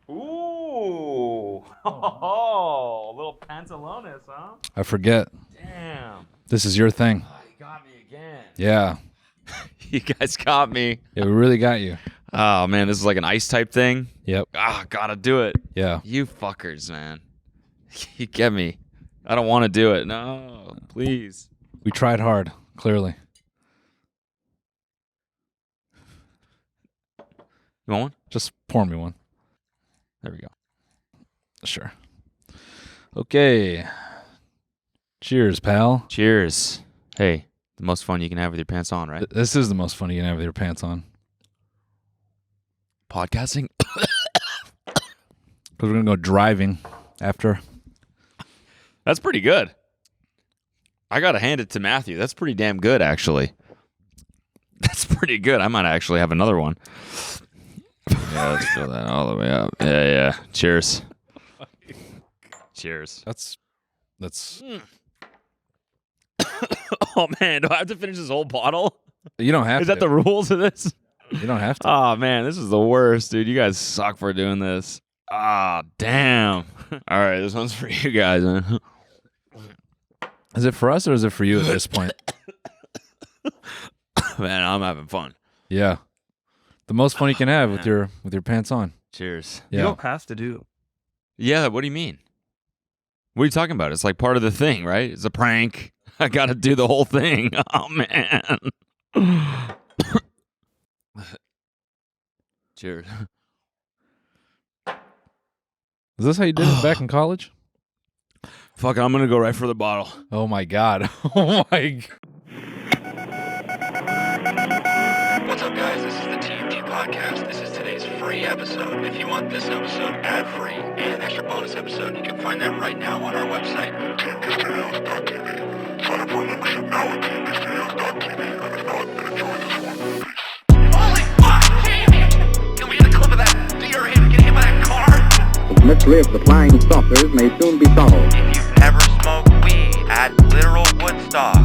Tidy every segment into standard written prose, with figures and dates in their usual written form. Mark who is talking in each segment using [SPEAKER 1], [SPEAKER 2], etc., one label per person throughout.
[SPEAKER 1] Ooh. Oh, little pantalones, huh?
[SPEAKER 2] I forget.
[SPEAKER 1] Damn.
[SPEAKER 2] This is your thing.
[SPEAKER 1] Oh, you got me again.
[SPEAKER 2] Yeah.
[SPEAKER 1] You guys got me.
[SPEAKER 2] Yeah, we really got you.
[SPEAKER 1] Oh, man, this is like an ice type thing.
[SPEAKER 2] Yep.
[SPEAKER 1] Ah, gotta do it.
[SPEAKER 2] Yeah.
[SPEAKER 1] You fuckers, man. You get me. I don't want to do it. No, please.
[SPEAKER 2] We tried hard, clearly.
[SPEAKER 1] You want one?
[SPEAKER 2] Just pour me one.
[SPEAKER 1] There we go.
[SPEAKER 2] Sure. Okay. Cheers, pal.
[SPEAKER 1] Cheers. Hey, the most fun you can have with your pants on, right?
[SPEAKER 2] This is the most fun you can have with your pants on.
[SPEAKER 1] Podcasting?
[SPEAKER 2] Because we're going to go driving after.
[SPEAKER 1] That's pretty good. I got to hand it to Matthew. That's pretty damn good, actually. That's pretty good. I might actually have another one. Yeah, let's fill that all the way up. Yeah. Cheers. Cheers.
[SPEAKER 2] That's.
[SPEAKER 1] Oh, man. Do I have to finish this whole bottle?
[SPEAKER 2] You don't have to.
[SPEAKER 1] Is that the rules of this?
[SPEAKER 2] You don't have to.
[SPEAKER 1] Oh, man. This is the worst, dude. You guys suck for doing this. Ah, damn. All right. This one's for you guys, man.
[SPEAKER 2] Is it for us or is it for you at this point?
[SPEAKER 1] Man, I'm having fun.
[SPEAKER 2] Yeah. The most fun you can have with your pants on.
[SPEAKER 1] Cheers.
[SPEAKER 2] Yeah.
[SPEAKER 3] You don't have to do.
[SPEAKER 1] Yeah, what do you mean? What are you talking about? It's like part of the thing, right? It's a prank. I got to do the whole thing. Oh, man. Cheers.
[SPEAKER 2] Is this how you did it back in college?
[SPEAKER 1] Fuck it, I'm going to go right for the bottle.
[SPEAKER 2] Oh, my God. Oh, my God.
[SPEAKER 4] What's up, guys? This is the TMG podcast. This is today's free episode. If you want this episode ad-free and an extra bonus episode, you can find that right now on our website, tmgstudios.tv. Sign up for a membership now at tmgstudios.tv. And if not, then enjoy this one. Holy fuck! Jamie! Can we get a clip of that deer him get hit by that car?
[SPEAKER 5] The mystery of the flying saucers may soon be solved.
[SPEAKER 4] If you've never smoked weed at literal Woodstock,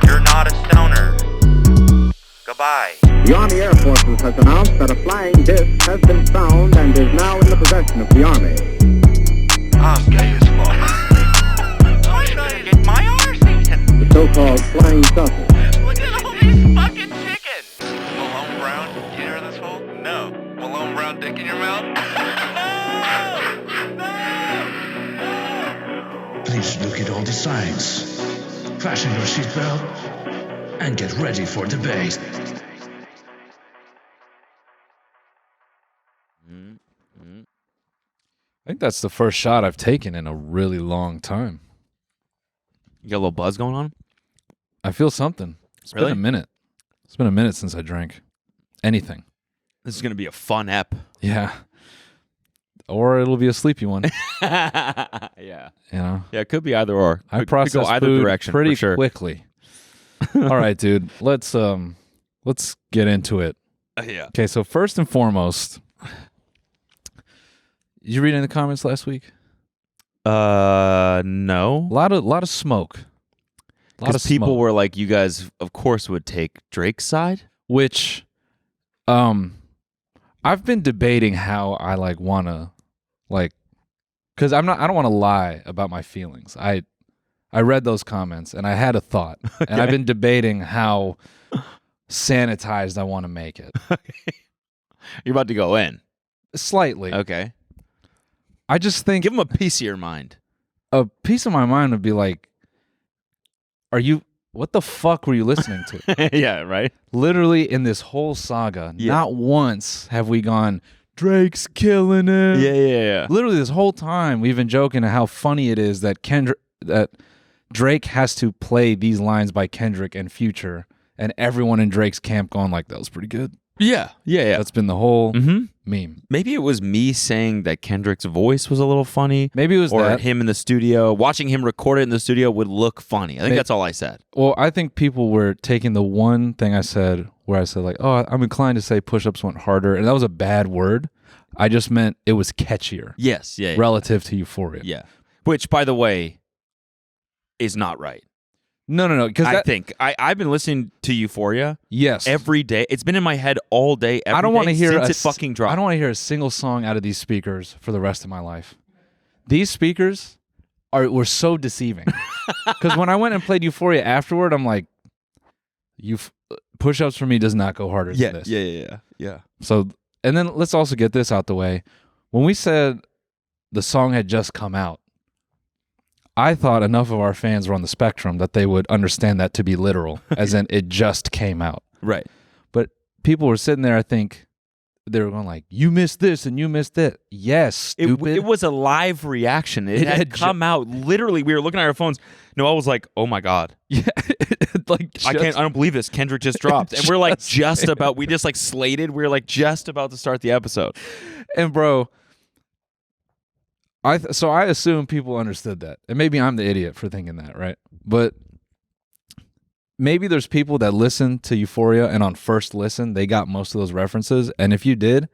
[SPEAKER 4] you're not a stoner. Goodbye.
[SPEAKER 5] The Army Air Forces has announced that a flying disc has been found and is now in the possession of the Army.
[SPEAKER 4] I'm gay as fuck. I'm gonna get my arse eaten.
[SPEAKER 5] The so-called flying saucer.
[SPEAKER 4] Look at all these fucking chickens. Malone Brown, you hear this hole? No. Malone Brown dick in your mouth? No!
[SPEAKER 6] Please look at all the signs. Fasten your seatbelt and get ready for debate.
[SPEAKER 2] I think that's the first shot I've taken in a really long time.
[SPEAKER 1] You got a little buzz going on?
[SPEAKER 2] I feel something. It's
[SPEAKER 1] Really?
[SPEAKER 2] been a minute. It's been a minute since I drank anything.
[SPEAKER 1] This is going to be a fun ep.
[SPEAKER 2] Yeah. Or it'll be a sleepy one.
[SPEAKER 1] Yeah.
[SPEAKER 2] You know?
[SPEAKER 1] Yeah, it could be either or.
[SPEAKER 2] I
[SPEAKER 1] Could
[SPEAKER 2] process
[SPEAKER 1] go either
[SPEAKER 2] food
[SPEAKER 1] direction
[SPEAKER 2] pretty
[SPEAKER 1] for sure.
[SPEAKER 2] quickly. All right, dude. Let's get into it.
[SPEAKER 1] Yeah.
[SPEAKER 2] Okay, so first and foremost, did you read in the comments last week?
[SPEAKER 1] No.
[SPEAKER 2] A lot of smoke. A lot of
[SPEAKER 1] Because people
[SPEAKER 2] smoke.
[SPEAKER 1] were like, you guys, of course, would take Drake's side.
[SPEAKER 2] Which, I've been debating how I wanna, because I don't want to lie about my feelings. I read those comments and I had a thought, and I've been debating how sanitized I want to make it.
[SPEAKER 1] You're about to go in.
[SPEAKER 2] Slightly.
[SPEAKER 1] Okay.
[SPEAKER 2] I just think
[SPEAKER 1] Give them a piece of your mind.
[SPEAKER 2] a piece of my mind would be like, what the fuck were you listening to?
[SPEAKER 1] Yeah, right?
[SPEAKER 2] Literally in this whole saga,
[SPEAKER 1] Yeah.
[SPEAKER 2] not once have we gone, Drake's killing it.
[SPEAKER 1] Yeah.
[SPEAKER 2] Literally this whole time we've been joking how funny it is that Drake has to play these lines by Kendrick and Future, and everyone in Drake's camp going like, that was pretty good.
[SPEAKER 1] Yeah.
[SPEAKER 2] That's been the whole
[SPEAKER 1] Mm-hmm.
[SPEAKER 2] meme.
[SPEAKER 1] Maybe it was me saying that Kendrick's voice was a little funny.
[SPEAKER 2] Maybe it was
[SPEAKER 1] or
[SPEAKER 2] that.
[SPEAKER 1] him in the studio. Watching him record it in the studio would look funny. I think that's all I said.
[SPEAKER 2] Well, I think people were taking the one thing I said where I said like, oh, I'm inclined to say push-ups went harder, and that was a bad word. I just meant it was catchier
[SPEAKER 1] Yes. Yeah.
[SPEAKER 2] relative to Euphoria.
[SPEAKER 1] Yeah. Which, by the way, is not right.
[SPEAKER 2] No. Because
[SPEAKER 1] I think I've been listening to Euphoria
[SPEAKER 2] yes,
[SPEAKER 1] every day. It's been in my head all day.
[SPEAKER 2] I don't want to hear
[SPEAKER 1] since it fucking dropped.
[SPEAKER 2] I don't want to hear a single song out of these speakers for the rest of my life. These speakers were so deceiving. Because when I went and played Euphoria afterward, I'm like, push-ups for me does not go harder than this.
[SPEAKER 1] Yeah.
[SPEAKER 2] So, and then let's also get this out the way. When we said the song had just come out, I thought enough of our fans were on the spectrum that they would understand that to be literal, as in it just came out.
[SPEAKER 1] Right.
[SPEAKER 2] But people were sitting there, I think, they were going like, you missed this and you missed that. Yes, stupid.
[SPEAKER 1] It was a live reaction. It had come out. Literally, we were looking at our phones. Noel was like, "Oh my god,
[SPEAKER 2] yeah, like
[SPEAKER 1] I don't believe this. Kendrick just dropped," and we're like, we just like slated. We were like just about to start the episode.
[SPEAKER 2] And bro, so I assume people understood that, and maybe I'm the idiot for thinking that, right? But maybe there's people that listen to Euphoria and on first listen they got most of those references, and if you did,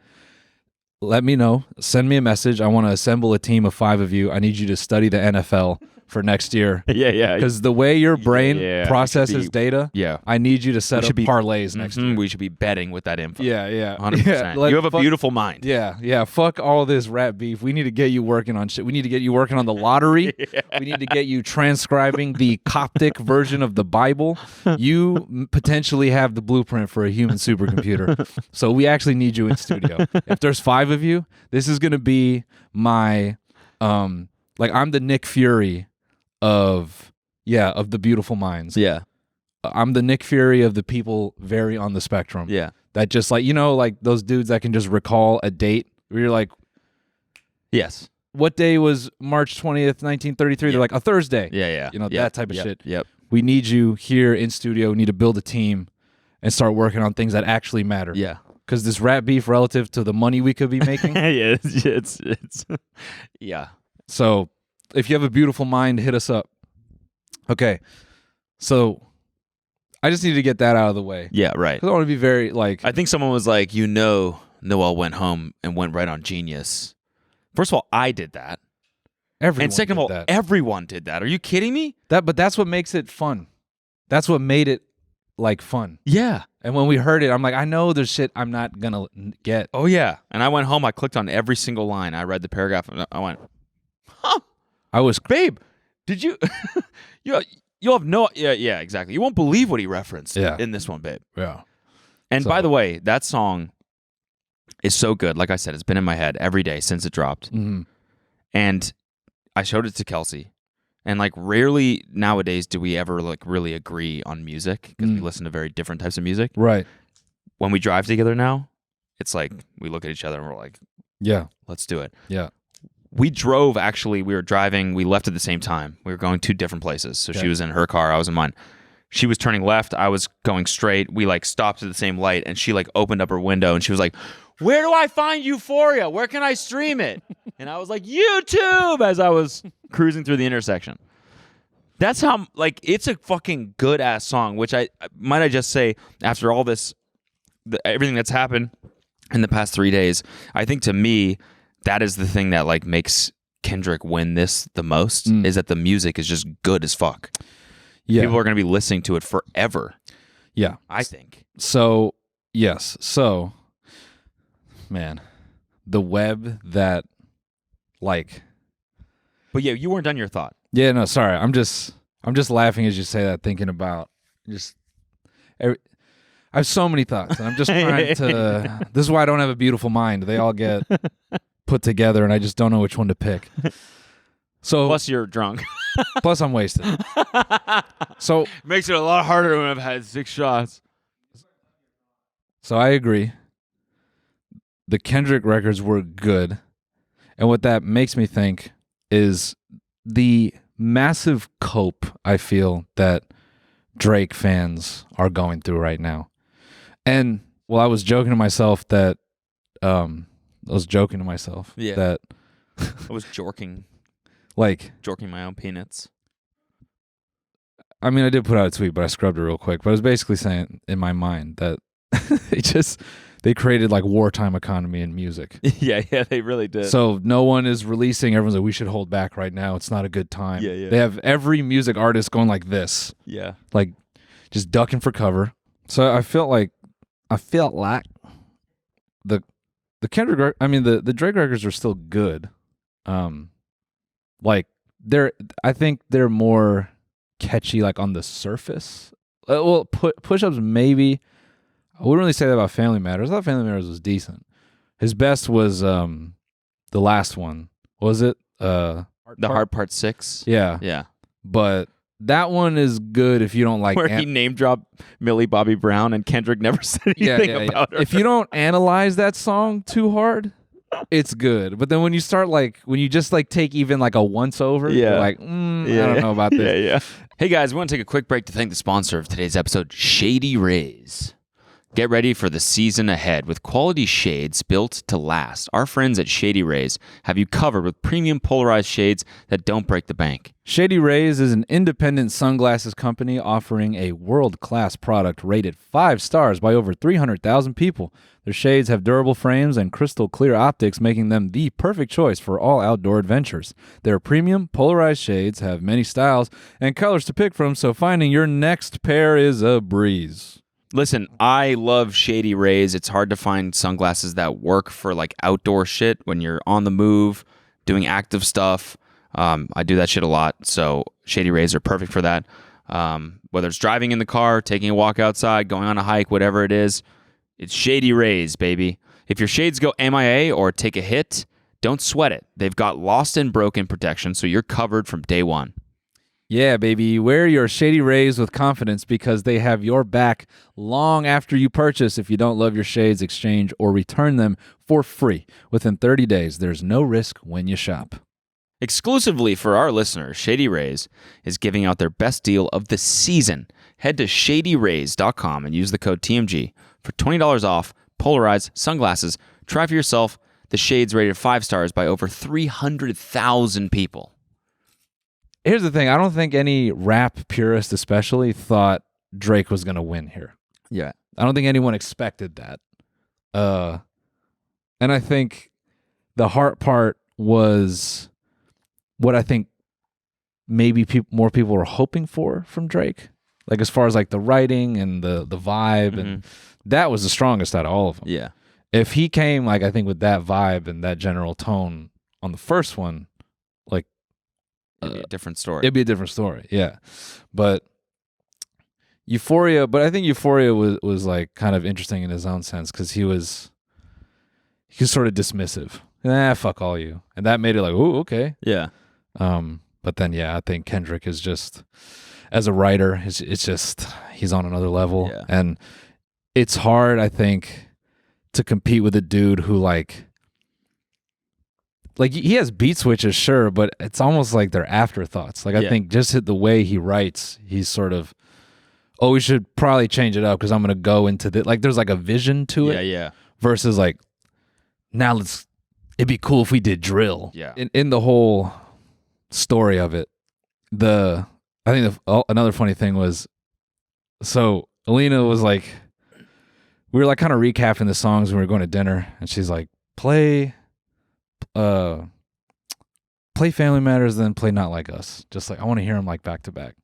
[SPEAKER 2] let me know. Send me a message. I want to assemble a team of 5 of you. I need you to study the NFL for next year.
[SPEAKER 1] Yeah.
[SPEAKER 2] Because the way your brain processes data, I need you to set up parlays next year.
[SPEAKER 1] We should be betting with that info.
[SPEAKER 2] Yeah.
[SPEAKER 1] 100%.
[SPEAKER 2] Yeah,
[SPEAKER 1] you have a beautiful mind.
[SPEAKER 2] Yeah. Fuck all this rap beef. We need to get you working on shit. We need to get you working on the lottery. We need to get you transcribing the Coptic version of the Bible. You potentially have the blueprint for a human supercomputer. So we actually need you in studio. If there's 5 of you, this is going to be my, I'm the Nick Fury of the beautiful minds.
[SPEAKER 1] Yeah.
[SPEAKER 2] I'm the Nick Fury of the people very on the spectrum.
[SPEAKER 1] Yeah.
[SPEAKER 2] That just like those dudes that can just recall a date where you're like,
[SPEAKER 1] yes.
[SPEAKER 2] What day was March 20th, 1933? They're like, a Thursday.
[SPEAKER 1] Yeah.
[SPEAKER 2] That type of shit.
[SPEAKER 1] Yep.
[SPEAKER 2] We need you here in studio. We need to build a team and start working on things that actually matter.
[SPEAKER 1] Yeah.
[SPEAKER 2] Because this rap beef relative to the money we could be making.
[SPEAKER 1] it's yeah.
[SPEAKER 2] So if you have a beautiful mind, hit us up. Okay. So I just need to get that out of the way.
[SPEAKER 1] Yeah, right.
[SPEAKER 2] Because I want to be very
[SPEAKER 1] I think someone was like, Noel went home and went right on Genius. First of all, I did that.
[SPEAKER 2] Everyone
[SPEAKER 1] and second of all, everyone did that. Are you kidding me?
[SPEAKER 2] But that's what makes it fun. That's what made it fun.
[SPEAKER 1] Yeah.
[SPEAKER 2] And when we heard it, I'm like, I know there's shit I'm not gonna get.
[SPEAKER 1] Oh yeah. And I went home. I clicked on every single line. I read the paragraph. And I went, huh?
[SPEAKER 2] I was,
[SPEAKER 1] babe. Did you? You'll have no. Yeah. Exactly. You won't believe what he referenced. In this one, babe.
[SPEAKER 2] Yeah.
[SPEAKER 1] And by the way, that song is so good. Like I said, it's been in my head every day since it dropped.
[SPEAKER 2] Mm-hmm.
[SPEAKER 1] And I showed it to Kelsey. And rarely nowadays do we ever really agree on music because we listen to very different types of music.
[SPEAKER 2] Right.
[SPEAKER 1] When we drive together now, it's like we look at each other and we're like,
[SPEAKER 2] yeah,
[SPEAKER 1] let's do it.
[SPEAKER 2] Yeah.
[SPEAKER 1] We were driving, we left at the same time. We were going 2 different places. So she was in her car, I was in mine. She was turning left, I was going straight. We stopped at the same light and she opened up her window and she was like, "Where do I find Euphoria? Where can I stream it?" And I was like, "YouTube," as I was cruising through the intersection. That's how, it's a fucking good-ass song, which I just say, after all this, everything that's happened in the past 3 days, I think to me, that is the thing that, makes Kendrick win this the most, is that the music is just good as fuck.
[SPEAKER 2] Yeah.
[SPEAKER 1] People are going to be listening to it forever.
[SPEAKER 2] Yeah.
[SPEAKER 1] I think.
[SPEAKER 2] So, yes. So, man, the web that,
[SPEAKER 1] But yeah, you weren't done your thought.
[SPEAKER 2] Yeah, no, sorry. I'm just laughing as you say that, thinking about I have so many thoughts, and I'm just trying to. This is why I don't have a beautiful mind. They all get put together, and I just don't know which one to pick. So
[SPEAKER 1] plus you're drunk.
[SPEAKER 2] Plus I'm wasted. So
[SPEAKER 1] makes it a lot harder when I've had 6 shots.
[SPEAKER 2] So I agree. The Kendrick records were good, and what that makes me think is the massive cope I feel that Drake fans are going through right now. And I was joking to myself that that
[SPEAKER 1] I was jorking. Jorking my own peanuts.
[SPEAKER 2] I mean, I did put out a tweet, but I scrubbed it real quick. But I was basically saying in my mind that they created like wartime economy in music.
[SPEAKER 1] yeah, they really did.
[SPEAKER 2] So no one is releasing. Everyone's like, we should hold back right now. It's not a good time.
[SPEAKER 1] Yeah.
[SPEAKER 2] They have every music artist going like this,
[SPEAKER 1] yeah.
[SPEAKER 2] like just ducking for cover. So I felt like the Kendrick, the Drake records are still good. Like I think they're more catchy, like on the surface. Well, push-ups maybe. I wouldn't really say that about Family Matters. I thought Family Matters was decent. His best was the last one. What was it?
[SPEAKER 1] The Hard Part 6?
[SPEAKER 2] Yeah.
[SPEAKER 1] Yeah.
[SPEAKER 2] But that one is good if you don't like...
[SPEAKER 1] Where he name dropped Millie Bobby Brown and Kendrick never said anything about her.
[SPEAKER 2] If you don't analyze that song too hard, it's good. But then when you start when you just take even like a once over, you're like, I don't know about this.
[SPEAKER 1] Yeah. Hey guys, we want to take a quick break to thank the sponsor of today's episode, Shady Rays. Get ready for the season ahead with quality shades built to last. Our friends at Shady Rays have you covered with premium polarized shades that don't break the bank.
[SPEAKER 2] Shady Rays is an independent sunglasses company offering a world-class product rated 5 stars by over 300,000 people. Their shades have durable frames and crystal clear optics, making them the perfect choice for all outdoor adventures. Their premium polarized shades have many styles and colors to pick from, so finding your next pair is a breeze.
[SPEAKER 1] Listen, I love Shady Rays. It's hard to find sunglasses that work for outdoor shit when you're on the move, doing active stuff. I do that shit a lot, so Shady Rays are perfect for that. Whether it's driving in the car, taking a walk outside, going on a hike, whatever it is, it's Shady Rays, baby. If your shades go MIA or take a hit, don't sweat it. They've got lost and broken protection, so you're covered from day one.
[SPEAKER 2] Yeah, baby. Wear your Shady Rays with confidence because they have your back long after you purchase. If you don't love your shades, exchange or return them for free within 30 days. There's no risk when you shop.
[SPEAKER 1] Exclusively for our listeners, Shady Rays is giving out their best deal of the season. Head to shadyrays.com and use the code TMG for $20 off polarized sunglasses. Try for yourself. The shades rated 5 stars by over 300,000 people.
[SPEAKER 2] Here's the thing. I don't think any rap purist especially thought Drake was going to win here.
[SPEAKER 1] Yeah.
[SPEAKER 2] I don't think anyone expected that. And I think the heart part was what I think maybe more people were hoping for from Drake. Like as far as the writing and the vibe, and that was the strongest out of all of them.
[SPEAKER 1] Yeah.
[SPEAKER 2] If he came I think with that vibe and that general tone on the first one,
[SPEAKER 1] It'd be a different story.
[SPEAKER 2] It'd be a different story, yeah. But Euphoria, I think Euphoria was kind of interesting in his own sense because he was sort of dismissive. Fuck all you. And that made it ooh, okay.
[SPEAKER 1] Yeah.
[SPEAKER 2] But then, I think Kendrick is just, as a writer, it's just, he's on another level.
[SPEAKER 1] Yeah.
[SPEAKER 2] And it's hard, I think, to compete with a dude who he has beat switches, sure, but it's almost like they're afterthoughts. I think just the way he writes, he's sort of, we should probably change it up because I'm going to go into the, there's a vision to it.
[SPEAKER 1] Yeah.
[SPEAKER 2] Versus now it'd be cool if we did drill.
[SPEAKER 1] Yeah.
[SPEAKER 2] In the whole story of it, I think another funny thing was, so Alina was we were kind of recapping the songs when we were going to dinner, and she's like, play Family Matters, then play Not Like Us. Just I want to hear them back to back.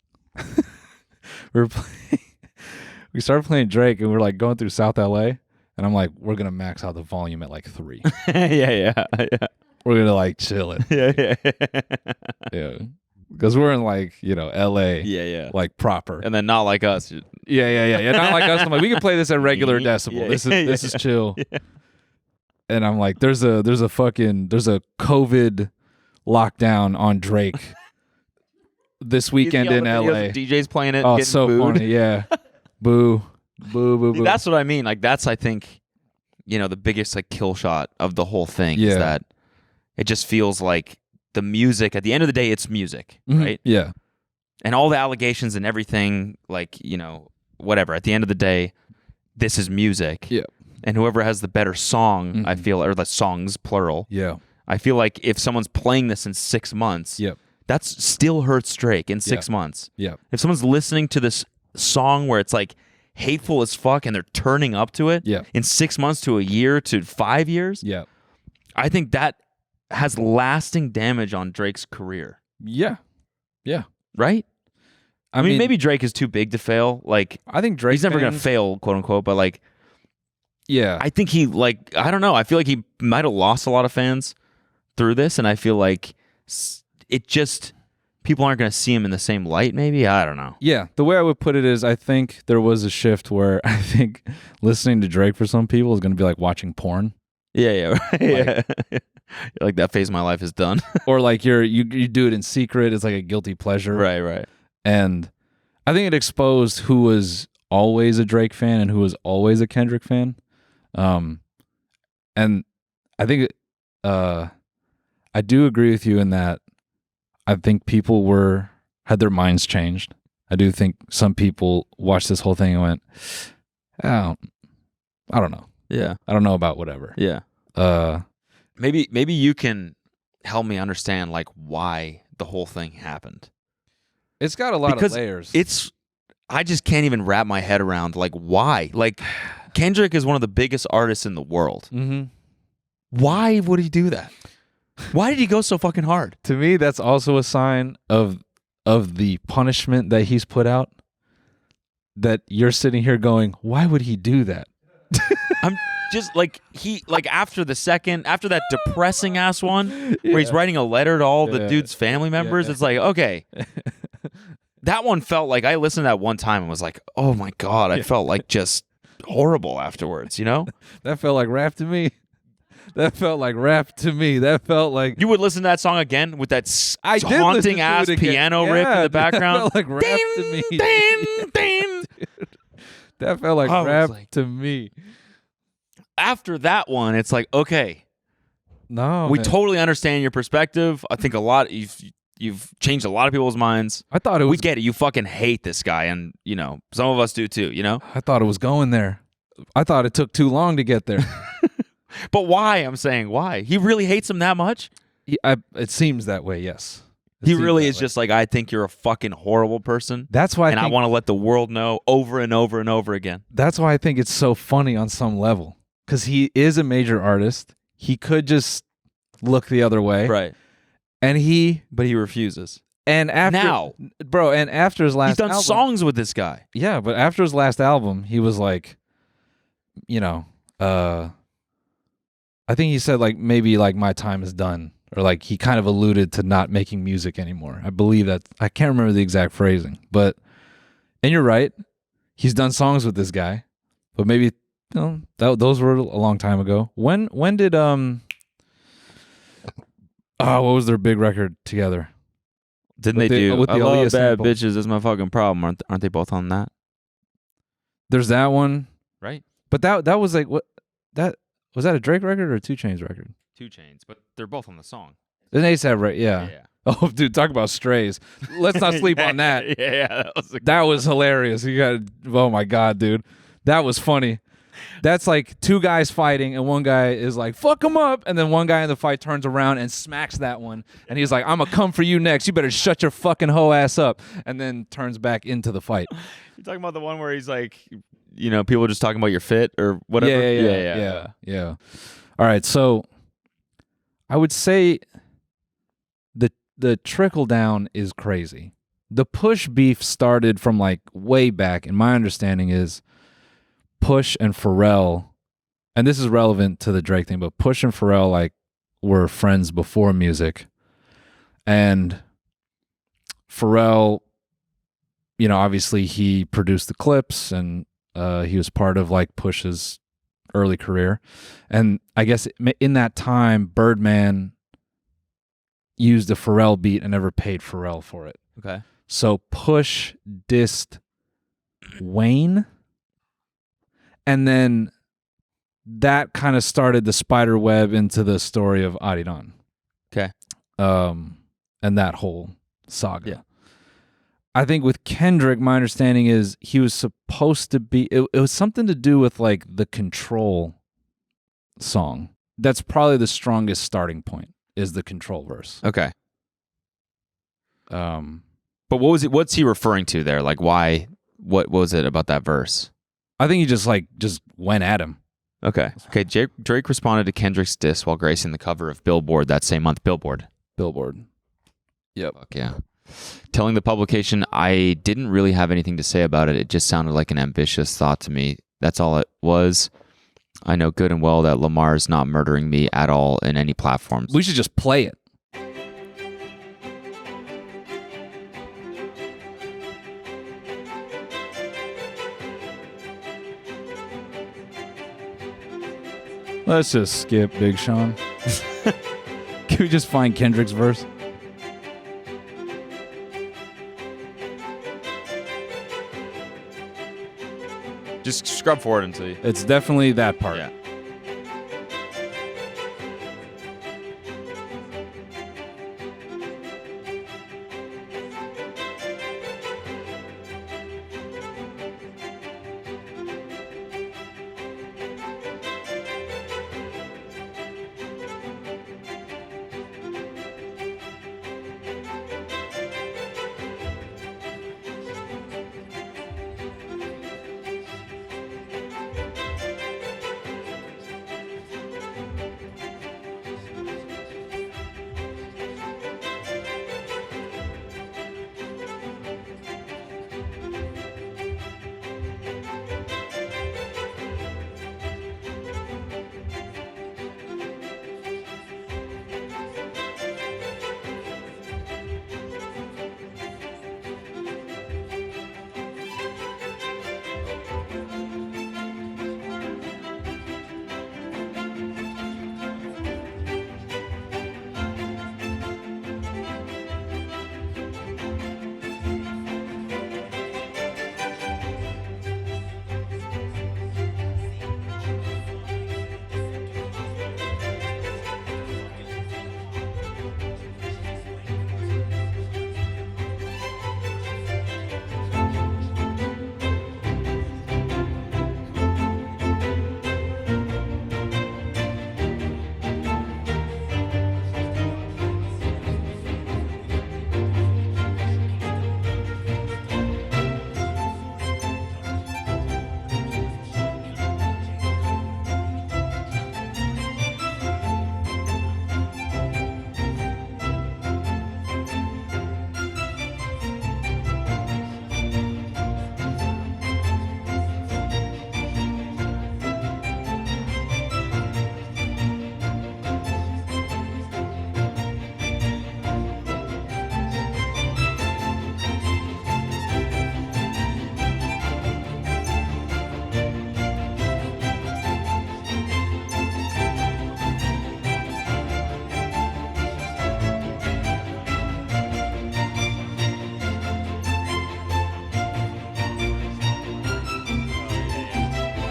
[SPEAKER 2] We started playing Drake, and we're going through South LA, and I'm we're gonna max out the volume at 3.
[SPEAKER 1] yeah.
[SPEAKER 2] We're gonna chill it. Yeah. Because we're in LA.
[SPEAKER 1] Yeah.
[SPEAKER 2] Proper.
[SPEAKER 1] And then Not Like Us.
[SPEAKER 2] Yeah. Not Like Us. I'm we can play this at regular decibel.
[SPEAKER 1] Yeah,
[SPEAKER 2] This is chill. Yeah. And I'm there's a COVID lockdown on Drake this weekend in LA.
[SPEAKER 1] DJ's playing it.
[SPEAKER 2] Oh, it's so
[SPEAKER 1] booed.
[SPEAKER 2] funny. Yeah. Boo.
[SPEAKER 1] See, that's what I mean. That's, I think, the biggest kill shot of the whole thing is that it just feels like the music, at the end of the day, it's music, right?
[SPEAKER 2] Yeah.
[SPEAKER 1] And all the allegations and everything, whatever. At the end of the day, this is music.
[SPEAKER 2] Yeah.
[SPEAKER 1] And whoever has the better song, I feel, or the songs, plural.
[SPEAKER 2] Yeah.
[SPEAKER 1] I feel like if someone's playing this in 6 months, that's still hurts Drake in 6 months.
[SPEAKER 2] Yeah.
[SPEAKER 1] If someone's listening to this song where it's hateful as fuck and they're turning up to it
[SPEAKER 2] Yeah.
[SPEAKER 1] in 6 months to a year to 5 years,
[SPEAKER 2] Yeah.
[SPEAKER 1] I think that has lasting damage on Drake's career.
[SPEAKER 2] Yeah. Yeah.
[SPEAKER 1] Right?
[SPEAKER 2] I
[SPEAKER 1] mean, maybe Drake is too big to fail. Like,
[SPEAKER 2] I think Drake
[SPEAKER 1] he's never going to
[SPEAKER 2] fans-
[SPEAKER 1] fail, quote unquote, but like,
[SPEAKER 2] Yeah.
[SPEAKER 1] I think he, like, I don't know. I feel like he might have lost a lot of fans through this, and I feel like it just, people aren't going to see him in the same light, maybe? I don't know.
[SPEAKER 2] Yeah, the way I would put it is I think there was a shift where I think listening to Drake for some people is going to be like watching porn.
[SPEAKER 1] Yeah, right. Yeah. Like, that phase of my life is done.
[SPEAKER 2] Or like you do it in secret. It's like a guilty pleasure.
[SPEAKER 1] Right.
[SPEAKER 2] And I think it exposed who was always a Drake fan and who was always a Kendrick fan. And I think I do agree with you in that I think people had their minds changed. I do think some people watched this whole thing and went, I don't know.
[SPEAKER 1] Yeah.
[SPEAKER 2] I don't know about whatever.
[SPEAKER 1] Yeah. Maybe you can help me understand like why the whole thing happened.
[SPEAKER 2] It's got a lot
[SPEAKER 1] Because
[SPEAKER 2] of layers.
[SPEAKER 1] I just can't even wrap my head around like why. Like, Kendrick is one of the biggest artists in the world.
[SPEAKER 2] Mm-hmm.
[SPEAKER 1] Why would he do that? Why did he go so fucking hard?
[SPEAKER 2] To me, that's also a sign of the punishment that he's put out. That you're sitting here going, why would he do that?
[SPEAKER 1] I'm just like after that depressing ass one where he's writing a letter to all the dude's family members.
[SPEAKER 2] Yeah.
[SPEAKER 1] It's like, okay. That one felt like I listened to that one time and was like, oh my God, I felt like just horrible afterwards, you know?
[SPEAKER 2] That felt like rap to me. That felt like
[SPEAKER 1] You would listen to that song again with that
[SPEAKER 2] I did listen
[SPEAKER 1] haunting
[SPEAKER 2] to
[SPEAKER 1] ass
[SPEAKER 2] it again.
[SPEAKER 1] piano riff in the background.
[SPEAKER 2] That felt like rap to me.
[SPEAKER 1] Ding, ding.
[SPEAKER 2] That felt like
[SPEAKER 1] I was
[SPEAKER 2] rap
[SPEAKER 1] like-
[SPEAKER 2] to me.
[SPEAKER 1] After that one, it's like, okay,
[SPEAKER 2] No,
[SPEAKER 1] we
[SPEAKER 2] man.
[SPEAKER 1] totally understand your perspective. I think you've changed a lot of people's minds.
[SPEAKER 2] I thought it
[SPEAKER 1] We
[SPEAKER 2] was.
[SPEAKER 1] get it. You fucking hate this guy, and you know some of us do too. You know,
[SPEAKER 2] I thought it was going there. I thought it took too long to get there.
[SPEAKER 1] but why? I'm saying why? He really hates him that much?
[SPEAKER 2] It seems that way. Yes. It
[SPEAKER 1] He
[SPEAKER 2] seems
[SPEAKER 1] really
[SPEAKER 2] that
[SPEAKER 1] is
[SPEAKER 2] way.
[SPEAKER 1] just like, I think you're a fucking horrible person,
[SPEAKER 2] That's why
[SPEAKER 1] and I
[SPEAKER 2] think,
[SPEAKER 1] want to let the world know over and over and over again.
[SPEAKER 2] That's why I think it's so funny on some level because he is a major artist. He could just look the other way,
[SPEAKER 1] Right.
[SPEAKER 2] and
[SPEAKER 1] But he refuses.
[SPEAKER 2] and after
[SPEAKER 1] Now.
[SPEAKER 2] bro, and after his last
[SPEAKER 1] He's done
[SPEAKER 2] album,
[SPEAKER 1] songs with this guy.
[SPEAKER 2] Yeah, but after his last album, he was like, I think he said like maybe like my time is done, or like he kind of alluded to not making music anymore. I believe that. I can't remember the exact phrasing, but and you're right. He's done songs with this guy, but maybe those were a long time ago. When did what was their big record together?
[SPEAKER 1] Didn't
[SPEAKER 2] With
[SPEAKER 1] they
[SPEAKER 2] the-
[SPEAKER 1] do?
[SPEAKER 2] with the
[SPEAKER 1] I love
[SPEAKER 2] Aaliyah
[SPEAKER 1] bad
[SPEAKER 2] sample.
[SPEAKER 1] bitches. That's my fucking problem. Aren't they both on that?
[SPEAKER 2] There's that one,
[SPEAKER 1] Right.
[SPEAKER 2] but that was like what that was that a Drake record or a 2 Chainz record?
[SPEAKER 1] 2 Chainz, but they're both on the song.
[SPEAKER 2] An ASAP, right? Yeah. Oh, dude, talk about strays. Let's not sleep on that.
[SPEAKER 1] Yeah.
[SPEAKER 2] That was hilarious. You got, oh my god, dude, that was funny. That's like 2 guys fighting, and one guy is like, "Fuck him up," and then one guy in the fight turns around and smacks that one, and he's like, "I'm gonna come for you next. You better shut your fucking hoe ass up," and then turns back into the fight.
[SPEAKER 1] You're talking about the one where he's like, people just talking about your fit or whatever.
[SPEAKER 2] Yeah. All right, so I would say the trickle down is crazy. The Push beef started from like way back, and my understanding is Push and Pharrell, and this is relevant to the Drake thing, but Push and Pharrell like were friends before music, and Pharrell, obviously he produced the clips, and he was part of like Push's early career, and I guess in that time Birdman used a Pharrell beat and never paid Pharrell for it.
[SPEAKER 1] Okay.
[SPEAKER 2] So Push dissed Wayne, and then that kind of started the spider web into the story of Adidon.
[SPEAKER 1] Okay.
[SPEAKER 2] And that whole saga.
[SPEAKER 1] Yeah.
[SPEAKER 2] I think with Kendrick, my understanding is he was supposed to be, it was something to do with like the Control song. That's probably the strongest starting point, is the Control verse.
[SPEAKER 1] Okay. But what's he referring to there? Like, why? What was it about that verse?
[SPEAKER 2] I think he just went at him.
[SPEAKER 1] Okay. Drake responded to Kendrick's diss while gracing the cover of Billboard that same month. Billboard.
[SPEAKER 2] Yep.
[SPEAKER 1] Fuck yeah. Telling the publication, I didn't really have anything to say about it. It just sounded like an ambitious thought to me. That's all it was. I know good and well that Lamar is not murdering me at all in any platforms.
[SPEAKER 2] We should just play it. Let's just skip Big Sean. Can we just find Kendrick's verse?
[SPEAKER 1] Just scrub forward until you...
[SPEAKER 2] It's definitely that part.
[SPEAKER 1] Yeah.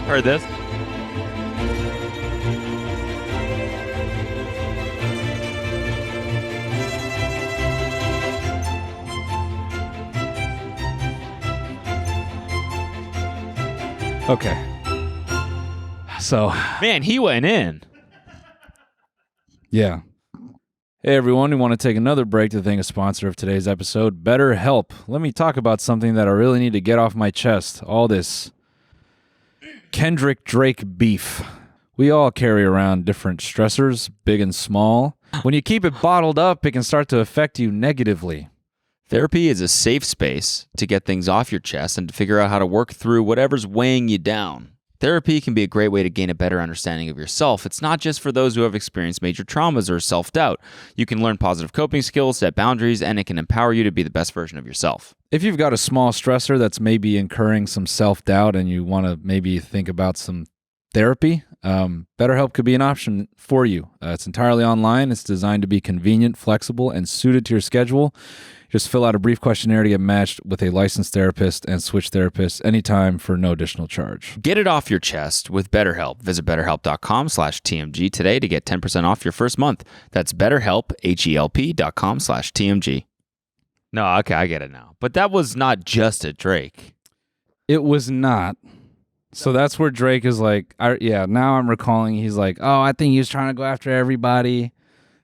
[SPEAKER 1] Heard this?
[SPEAKER 2] Okay. So,
[SPEAKER 1] Man, he went in.
[SPEAKER 2] yeah. Hey, everyone. We want to take another break to thank a sponsor of today's episode, BetterHelp. Let me talk about something that I really need to get off my chest. All this Kendrick Drake beef. We all carry around different stressors, big and small. When you keep it bottled up, it can start to affect you negatively.
[SPEAKER 1] Therapy is a safe space to get things off your chest and to figure out how to work through whatever's weighing you down. Therapy can be a great way to gain a better understanding of yourself. It's not just for those who have experienced major traumas or self-doubt. You can learn positive coping skills, set boundaries, and it can empower you to be the best version of yourself.
[SPEAKER 2] If you've got a small stressor that's maybe incurring some self-doubt and you want to maybe think about some therapy, BetterHelp could be an option for you. It's entirely online. It's designed to be convenient, flexible, and suited to your schedule. Just fill out a brief questionnaire to get matched with a licensed therapist and switch therapists anytime for no additional charge.
[SPEAKER 1] Get it off your chest with BetterHelp. Visit betterhelp.com/TMG today to get 10% off your first month. That's BetterHelp, HELP.com/TMG. No, okay, I get it now. But that was not just a Drake.
[SPEAKER 2] It was not. So that's where Drake is like, now I'm recalling, he's like, oh, I think he was trying to go after everybody.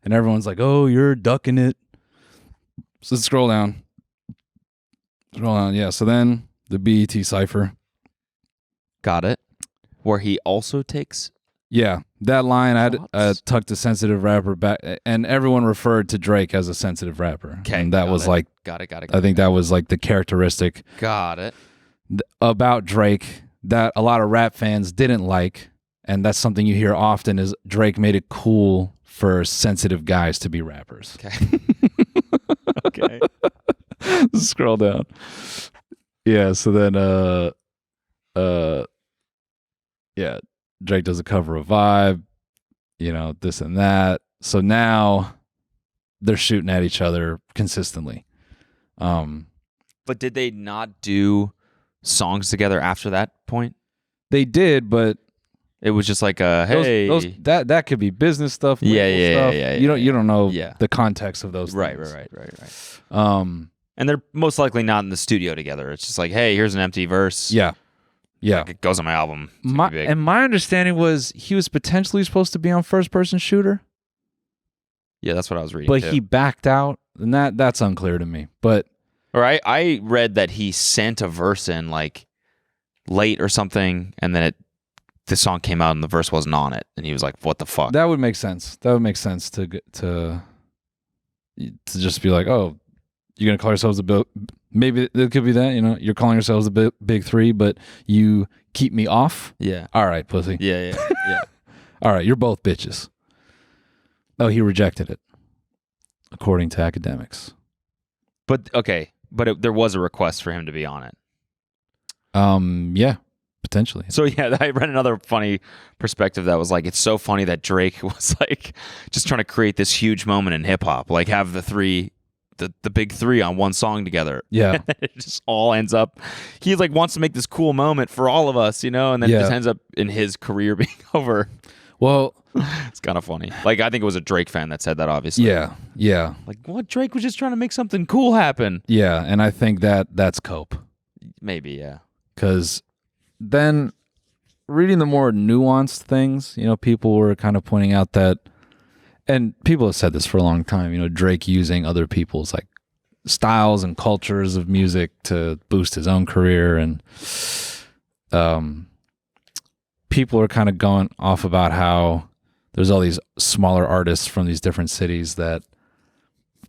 [SPEAKER 2] And everyone's like, oh, you're ducking it. So let's scroll down. Yeah. So then the BET cipher.
[SPEAKER 1] Got it. Where he also takes.
[SPEAKER 2] Yeah, that line, I'd
[SPEAKER 1] Shots?
[SPEAKER 2] tucked a sensitive rapper back, and everyone referred to Drake as a sensitive rapper.
[SPEAKER 1] Okay,
[SPEAKER 2] and that
[SPEAKER 1] got
[SPEAKER 2] was
[SPEAKER 1] it.
[SPEAKER 2] like,
[SPEAKER 1] Got it.
[SPEAKER 2] I think that was like the characteristic
[SPEAKER 1] Got it.
[SPEAKER 2] about Drake that a lot of rap fans didn't like, and that's something you hear often is Drake made it cool for sensitive guys to be rappers.
[SPEAKER 1] Okay. Okay.
[SPEAKER 2] Scroll down. Yeah, so then yeah, Drake does a cover of Vibe, this and that. So now they're shooting at each other consistently.
[SPEAKER 1] But did they not do songs together after that point?
[SPEAKER 2] They did, but
[SPEAKER 1] It was just like a hey.
[SPEAKER 2] that could be business stuff.
[SPEAKER 1] Yeah,
[SPEAKER 2] label
[SPEAKER 1] yeah,
[SPEAKER 2] stuff.
[SPEAKER 1] yeah,
[SPEAKER 2] You don't know
[SPEAKER 1] Yeah.
[SPEAKER 2] the context of those
[SPEAKER 1] Right.
[SPEAKER 2] things.
[SPEAKER 1] And they're most likely not in the studio together. It's just like, hey, here's an empty verse.
[SPEAKER 2] Yeah.
[SPEAKER 1] Like, it goes on my album. It's gonna be big.
[SPEAKER 2] And my understanding was he was potentially supposed to be on First Person Shooter,
[SPEAKER 1] Yeah, that's what I was reading.
[SPEAKER 2] but
[SPEAKER 1] too.
[SPEAKER 2] he backed out, and that's unclear to me. But
[SPEAKER 1] Or I read that he sent a verse in like late or something, and then the song came out and the verse wasn't on it, and he was like, "What the fuck?"
[SPEAKER 2] that would make sense. That would make sense to just be like, oh, you're gonna call yourselves maybe it could be that, you're calling yourselves the big three, but you keep me off.
[SPEAKER 1] Yeah.
[SPEAKER 2] All right, pussy.
[SPEAKER 1] Yeah.
[SPEAKER 2] All right, you're both bitches. Oh, he rejected it, according to academics.
[SPEAKER 1] But okay, there was a request for him to be on it.
[SPEAKER 2] Yeah, potentially.
[SPEAKER 1] So yeah, I read another funny perspective that was like, it's so funny that Drake was like just trying to create this huge moment in hip hop, like have the big three on one song together.
[SPEAKER 2] Yeah.
[SPEAKER 1] And then it just all ends up, he like wants to make this cool moment for all of us, and then it just ends up in his career being over.
[SPEAKER 2] Well,
[SPEAKER 1] It's kind of funny. Like, I think it was a Drake fan that said that, obviously.
[SPEAKER 2] yeah.
[SPEAKER 1] Like, what? Drake was just trying to make something cool happen.
[SPEAKER 2] Yeah, and I think that's cope.
[SPEAKER 1] Maybe, yeah.
[SPEAKER 2] Because then reading the more nuanced things, people were kind of pointing out that, and people have said this for a long time, Drake using other people's like styles and cultures of music to boost his own career. And people are kind of going off about how there's all these smaller artists from these different cities that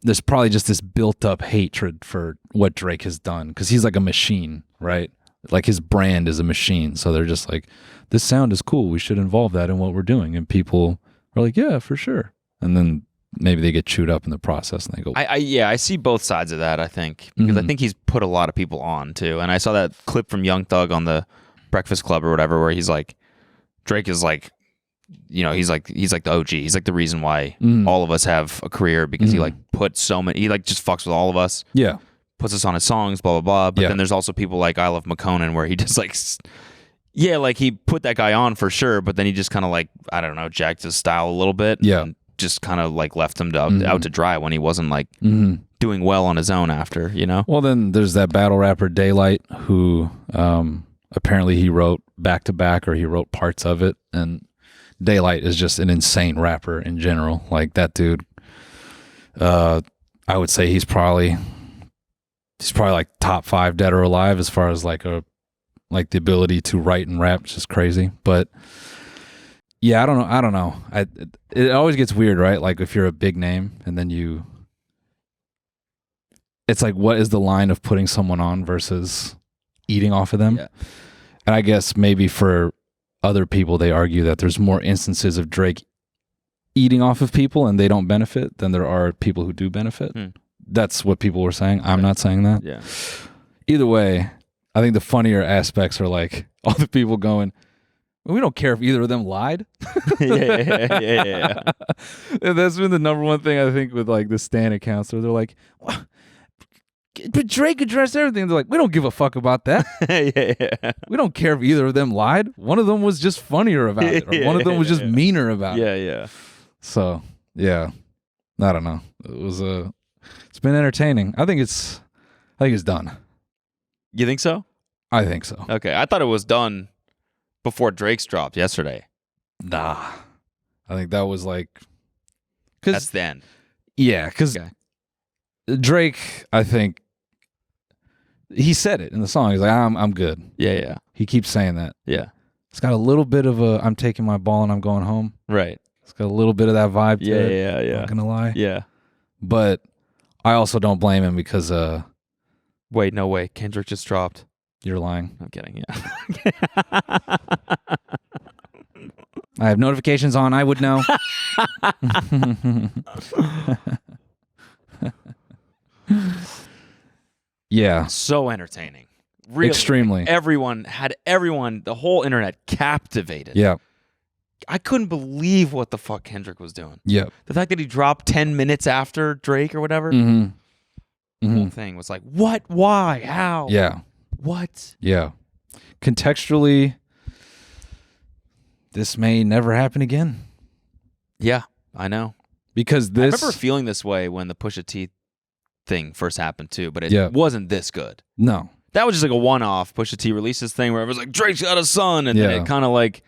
[SPEAKER 2] there's probably just this built up hatred for what Drake has done because he's like a machine, right? Like his brand is a machine. So they're just like, this sound is cool. We should involve that in what we're doing. And people are like, yeah, for sure. And then maybe they get chewed up in the process and they go,
[SPEAKER 1] I see both sides of that, I think. Because I think he's put a lot of people on, too. And I saw that clip from Young Thug on the Breakfast Club or whatever where he's like, Drake is like, he's like the OG. He's like the reason why all of us have a career because he like put so many, he like just fucks with all of us.
[SPEAKER 2] Yeah.
[SPEAKER 1] Puts us on his songs, blah, blah, blah. But then there's also people like I Love McConaughey where he just like, like he put that guy on for sure, but then he just kind of like, I don't know, jacked his style a little bit.
[SPEAKER 2] Yeah.
[SPEAKER 1] And just kind of like left him out to dry when he wasn't like doing well on his own after,
[SPEAKER 2] Well, then there's that battle rapper Daylight who apparently he wrote back to back or he wrote parts of it. And Daylight is just an insane rapper in general. Like that dude, I would say he's probably like top 5 dead or alive as far as like the ability to write and rap. It's just crazy. But yeah, I don't know. It always gets weird, right? Like if you're a big name and then it's like, what is the line of putting someone on versus eating off of them?
[SPEAKER 1] Yeah.
[SPEAKER 2] And I guess maybe for other people, they argue that there's more instances of Drake eating off of people and they don't benefit than there are people who do benefit. That's what people were saying. I'm not saying that.
[SPEAKER 1] Yeah.
[SPEAKER 2] Either way, I think the funnier aspects are like all the people going, we don't care if either of them lied.
[SPEAKER 1] Yeah.
[SPEAKER 2] And that's been the number one thing I think with like the Stan accounts where they're like, but Drake addressed everything. They're like, we don't give a fuck about that.
[SPEAKER 1] Yeah.
[SPEAKER 2] We don't care if either of them lied. One of them was just funnier about it, or one of them was just meaner about it.
[SPEAKER 1] Yeah.
[SPEAKER 2] So yeah, I don't know. It's been entertaining. I think it's done.
[SPEAKER 1] You think so?
[SPEAKER 2] I think so.
[SPEAKER 1] Okay. I thought it was done before Drake's yesterday.
[SPEAKER 2] Nah, I think that was like,
[SPEAKER 1] That's then.
[SPEAKER 2] yeah, because Drake, I think he said it in the song. He's like, I'm good.
[SPEAKER 1] Yeah.
[SPEAKER 2] He keeps saying that.
[SPEAKER 1] Yeah.
[SPEAKER 2] It's got a little bit of a I'm taking my ball and I'm going home.
[SPEAKER 1] Right.
[SPEAKER 2] It's got a little bit of that vibe to it.
[SPEAKER 1] Yeah.
[SPEAKER 2] Not gonna lie.
[SPEAKER 1] Yeah.
[SPEAKER 2] But I also don't blame him because
[SPEAKER 1] Wait, no way. Kendrick just dropped.
[SPEAKER 2] you're lying.
[SPEAKER 1] I'm kidding. Yeah.
[SPEAKER 2] I have notifications on. I would know. Yeah.
[SPEAKER 1] So entertaining. Really.
[SPEAKER 2] Extremely.
[SPEAKER 1] Everyone, the whole internet captivated.
[SPEAKER 2] Yeah.
[SPEAKER 1] I couldn't believe what the fuck Kendrick was doing.
[SPEAKER 2] Yeah.
[SPEAKER 1] The fact that he dropped 10 minutes after Drake or whatever,
[SPEAKER 2] Mm-hmm.
[SPEAKER 1] the whole thing was like, what? Why? How?
[SPEAKER 2] Yeah.
[SPEAKER 1] What?
[SPEAKER 2] Yeah. Contextually, this may never happen again.
[SPEAKER 1] Yeah, I know.
[SPEAKER 2] Because
[SPEAKER 1] I
[SPEAKER 2] this.
[SPEAKER 1] remember feeling this way when the Pusha T thing first happened too, but it
[SPEAKER 2] Yeah.
[SPEAKER 1] wasn't this good.
[SPEAKER 2] No.
[SPEAKER 1] That was just like a one-off. Pusha T released this thing where it was like, Drake's got a son, and then
[SPEAKER 2] Yeah.
[SPEAKER 1] it kind of like,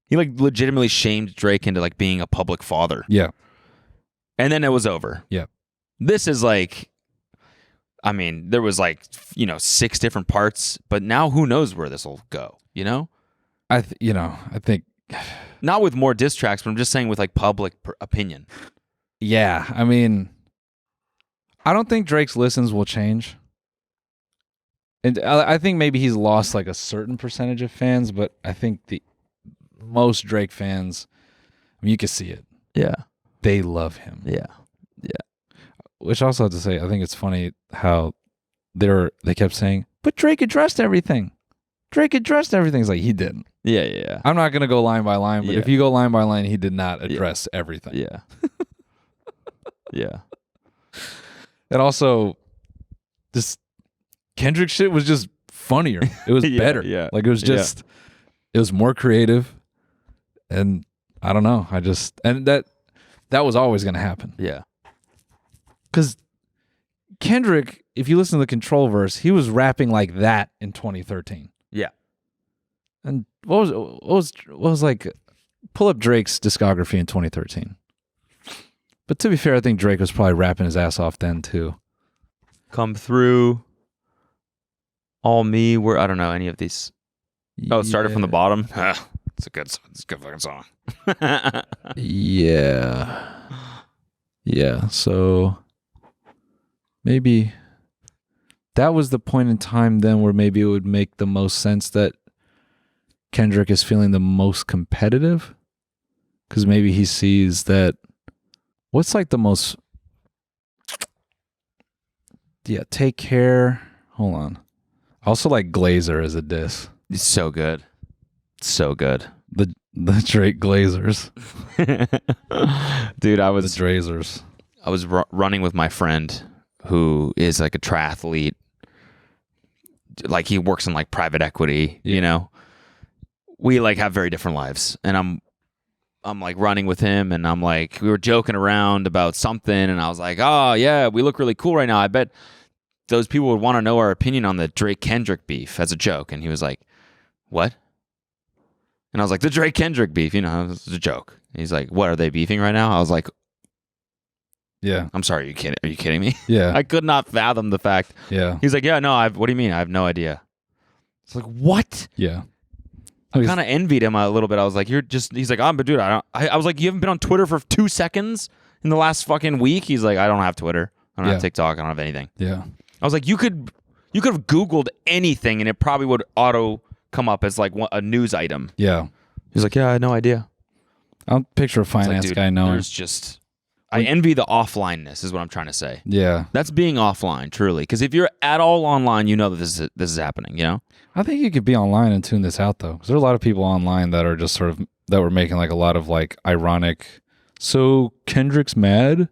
[SPEAKER 1] he like legitimately shamed Drake into like being a public father.
[SPEAKER 2] Yeah.
[SPEAKER 1] And then it was over.
[SPEAKER 2] Yeah.
[SPEAKER 1] This is like, I mean, there was like, 6 different parts, but now who knows where this will go, you know?
[SPEAKER 2] I think.
[SPEAKER 1] Not with more diss tracks, but I'm just saying with like public opinion.
[SPEAKER 2] Yeah. I mean, I don't think Drake's listens will change. And I think maybe he's lost like a certain percentage of fans, but I think the most Drake fans, I mean, you can see it.
[SPEAKER 1] Yeah.
[SPEAKER 2] They love him.
[SPEAKER 1] Yeah.
[SPEAKER 2] Which I also have to say, I think it's funny how they kept saying, but Drake addressed everything. Drake addressed everything. It's like, he didn't.
[SPEAKER 1] Yeah.
[SPEAKER 2] I'm not going to go line by line, but
[SPEAKER 1] Yeah.
[SPEAKER 2] if you go line by line, he did not address everything.
[SPEAKER 1] Yeah. Yeah.
[SPEAKER 2] And also, this Kendrick shit was just funnier. It was
[SPEAKER 1] Yeah,
[SPEAKER 2] better.
[SPEAKER 1] yeah,
[SPEAKER 2] Like, it was just, it was more creative. And I don't know. And that was always going to happen.
[SPEAKER 1] Yeah.
[SPEAKER 2] Because Kendrick, if you listen to the Control verse, he was rapping like that in 2013.
[SPEAKER 1] Yeah.
[SPEAKER 2] And what was like, pull up Drake's discography in 2013. But to be fair, I think Drake was probably rapping his ass off then too.
[SPEAKER 1] Come Through, All Me, I don't know any of these. Oh, it started from the bottom. It's a good fucking song.
[SPEAKER 2] Yeah. Yeah. So maybe that was the point in time then where maybe it would make the most sense that Kendrick is feeling the most competitive. Because maybe he sees that. What's like the most. Yeah, Take Care. Hold on. I also like Glazer as a diss.
[SPEAKER 1] It's so good. So good.
[SPEAKER 2] The Drake Glazers.
[SPEAKER 1] Dude, I
[SPEAKER 2] The
[SPEAKER 1] was
[SPEAKER 2] Drazers.
[SPEAKER 1] running with my friend who is like a triathlete. Like he works in like private equity, you know. We like have very different lives. And I'm like running with him and I'm like, we were joking around about something and I was like, oh yeah, we look really cool right now. I bet those people would want to know our opinion on the Drake Kendrick beef as a joke. And he was like, what? And I was like, the Drake Kendrick beef, it's a joke. And he's like, what, are they beefing right now? I was like,
[SPEAKER 2] Yeah.
[SPEAKER 1] I'm sorry, are you kidding me?
[SPEAKER 2] Yeah.
[SPEAKER 1] I could not fathom the fact.
[SPEAKER 2] Yeah.
[SPEAKER 1] He's like, yeah, no, what do you mean? I have no idea. It's like, what?
[SPEAKER 2] Yeah.
[SPEAKER 1] I kind of envied him a little bit. I was like, he's like, but dude, I was like, you haven't been on Twitter for 2 seconds in the last fucking week? He's like, I don't have Twitter. I don't have TikTok. I don't have anything.
[SPEAKER 2] Yeah.
[SPEAKER 1] I was like, you could have Googled anything and it probably would auto come up as like a news item.
[SPEAKER 2] Yeah.
[SPEAKER 1] He's like, yeah, I had no idea.
[SPEAKER 2] I'll picture a
[SPEAKER 1] It's like,
[SPEAKER 2] finance
[SPEAKER 1] dude,
[SPEAKER 2] guy knowing.
[SPEAKER 1] there's just, I envy the offlineness is what I'm trying to say.
[SPEAKER 2] Yeah.
[SPEAKER 1] That's being offline, truly. Because if you're at all online, you know that this is happening, you know?
[SPEAKER 2] I think you could be online and tune this out though. Because there are a lot of people online that are just sort of, that were making like a lot of like ironic, so Kendrick's mad,